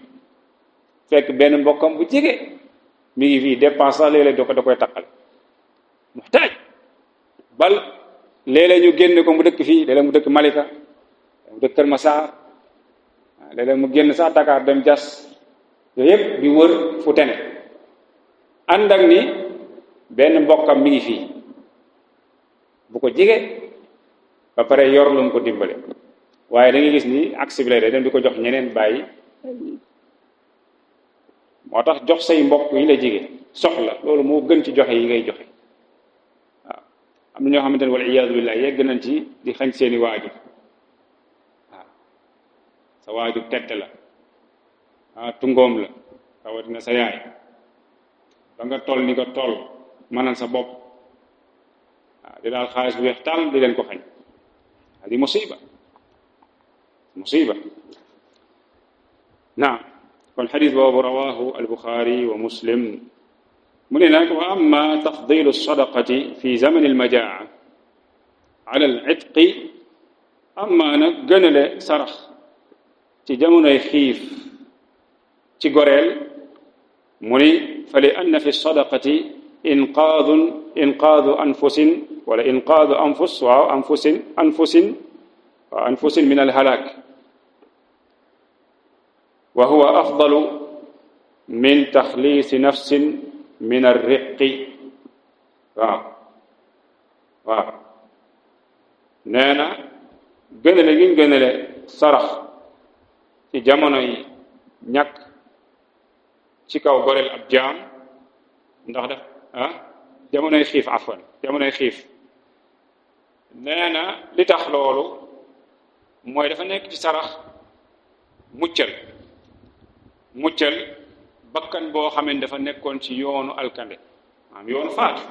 fekk benn mbokkam bu jige mi ngi fii dépense sax léeg-léeg da koy taqal muxtaaj bal léeg-léeg ñu génn ko mu dëkk fii léeg-léeg mu dëkk Malika mu dëkk Kër Massar léeg-léeg mu génn sax Dakar dem jas yooyu yëpp di wër fu tene ànd ak ni benn mbokkam mi ngi fii bu ko jige ba pare yor lu mu ko dimbale waaye da ngay gis ni accéléré dem di ko jox ñeneen bàyyi moo tax jox say mbokk yi la jige soxla loolu moo gën ci joxe yi ngay joxe waaw am na ñoo xamante ne wal iyaadu billah yegg nañ ci di xañ seeni waajur waaw sa waajur tedd la tungoom la rawatina sa yaay ba nga toll ni nga toll mënal sa bopp waaw di daal xaalis bu weex tàll di leen ko xañ di musiba naam kon xadis boobu rawahu albuxaari wa muslim mu ne nag wa amma tafdilu sadaqati fi zamani almajaa ala alitqi amma nag gënale sarax ci jamonoy xiif ci goreel mu ni fa li anna fi sadaqati inqaadu anfusin wala inqaadu anfus waaw anfusin min alhalak wa huwa afdalu min taxliisi nafsin min arriqi waaw nee na gënale gi ñu gënale sarax ci jamono yi ñàkk ci kaw goreel ab jaam ndax def jamonoy xiif afwan jamonoy xiif nee na li tax loolu mooy dafa nekk ci sarax muccal bakkan boo xam ne dafa nekkoon ci yoonu alkande maanaam yoonu faatu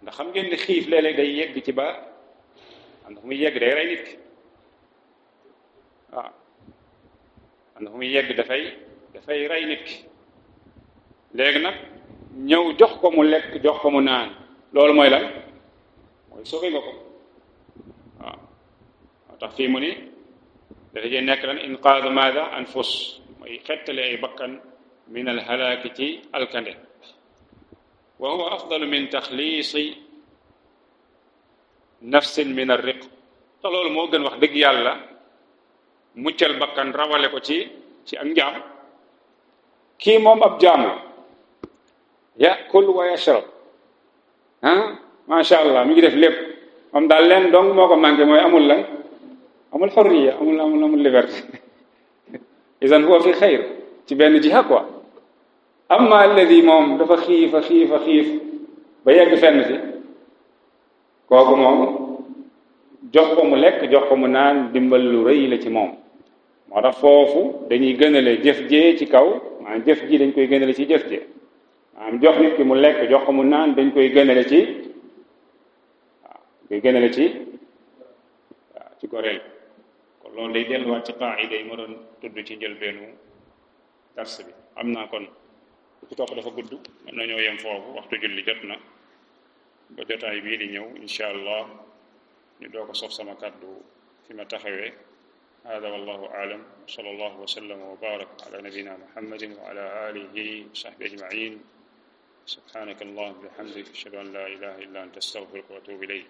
ndax xam ngeen ne xiif léeg-léeg day yegg ci ba ndax muy yegg day rey nit ki waaw ndax muy yegg dafay rey nit ki léegi nag ñëw jox ko mu lekk jox ko mu naan loolu mooy lan mooy sauvé nga ko waaw moo tax fii mu ni dafa jee nekk lan inqaadu maada anfus mooy xettale ay bakkan min alhalaaki ci alkande wa huwa afdalu min taxliisi nafsin min arriq te loolu moo gën wax dëgg yàlla muccal bakkan rawale ko ci ak njaam kii moom ab jaam la yakul wa yashrab macha allah mi ngi def lépp moom daal leen dong moo ko manqué mooy amul xorriya amul liberté idan huwa fi xayr ci benn jiha quoi amma alladi moom dafa xiif ba yegg fenn fi kooku moom jox ko mu lekk jox ko mu naan dimbal lu rëy la ci moom moo tax foofu dañuy gënale jëf jee ci kaw maanaam jëf ji dañ koy gënale ci jëf jee maanaam jox nit ki mu lekk jox ko mu naan dañ koy gënale ci ci goreel kon loolu day delluwaat ci qaida yi ma doon tudd ci njëlbeenu dars bi am naa kon ci topp dafa gudd mën nañoo yem foofu waxtu julli jot na ba jotaay bii di ñëw insha allah ñu doo ko sof sama kàddu fi ma taxawee hada wallahu aalam sallallahu wa sallama wa baraka ala nabina muhammadin wa ala alihi wa sahbihi ajmain subhanaka allahumma wa bihamdika ashhadu an la ilaha illa anta astaghfiruka wa atubu ilayk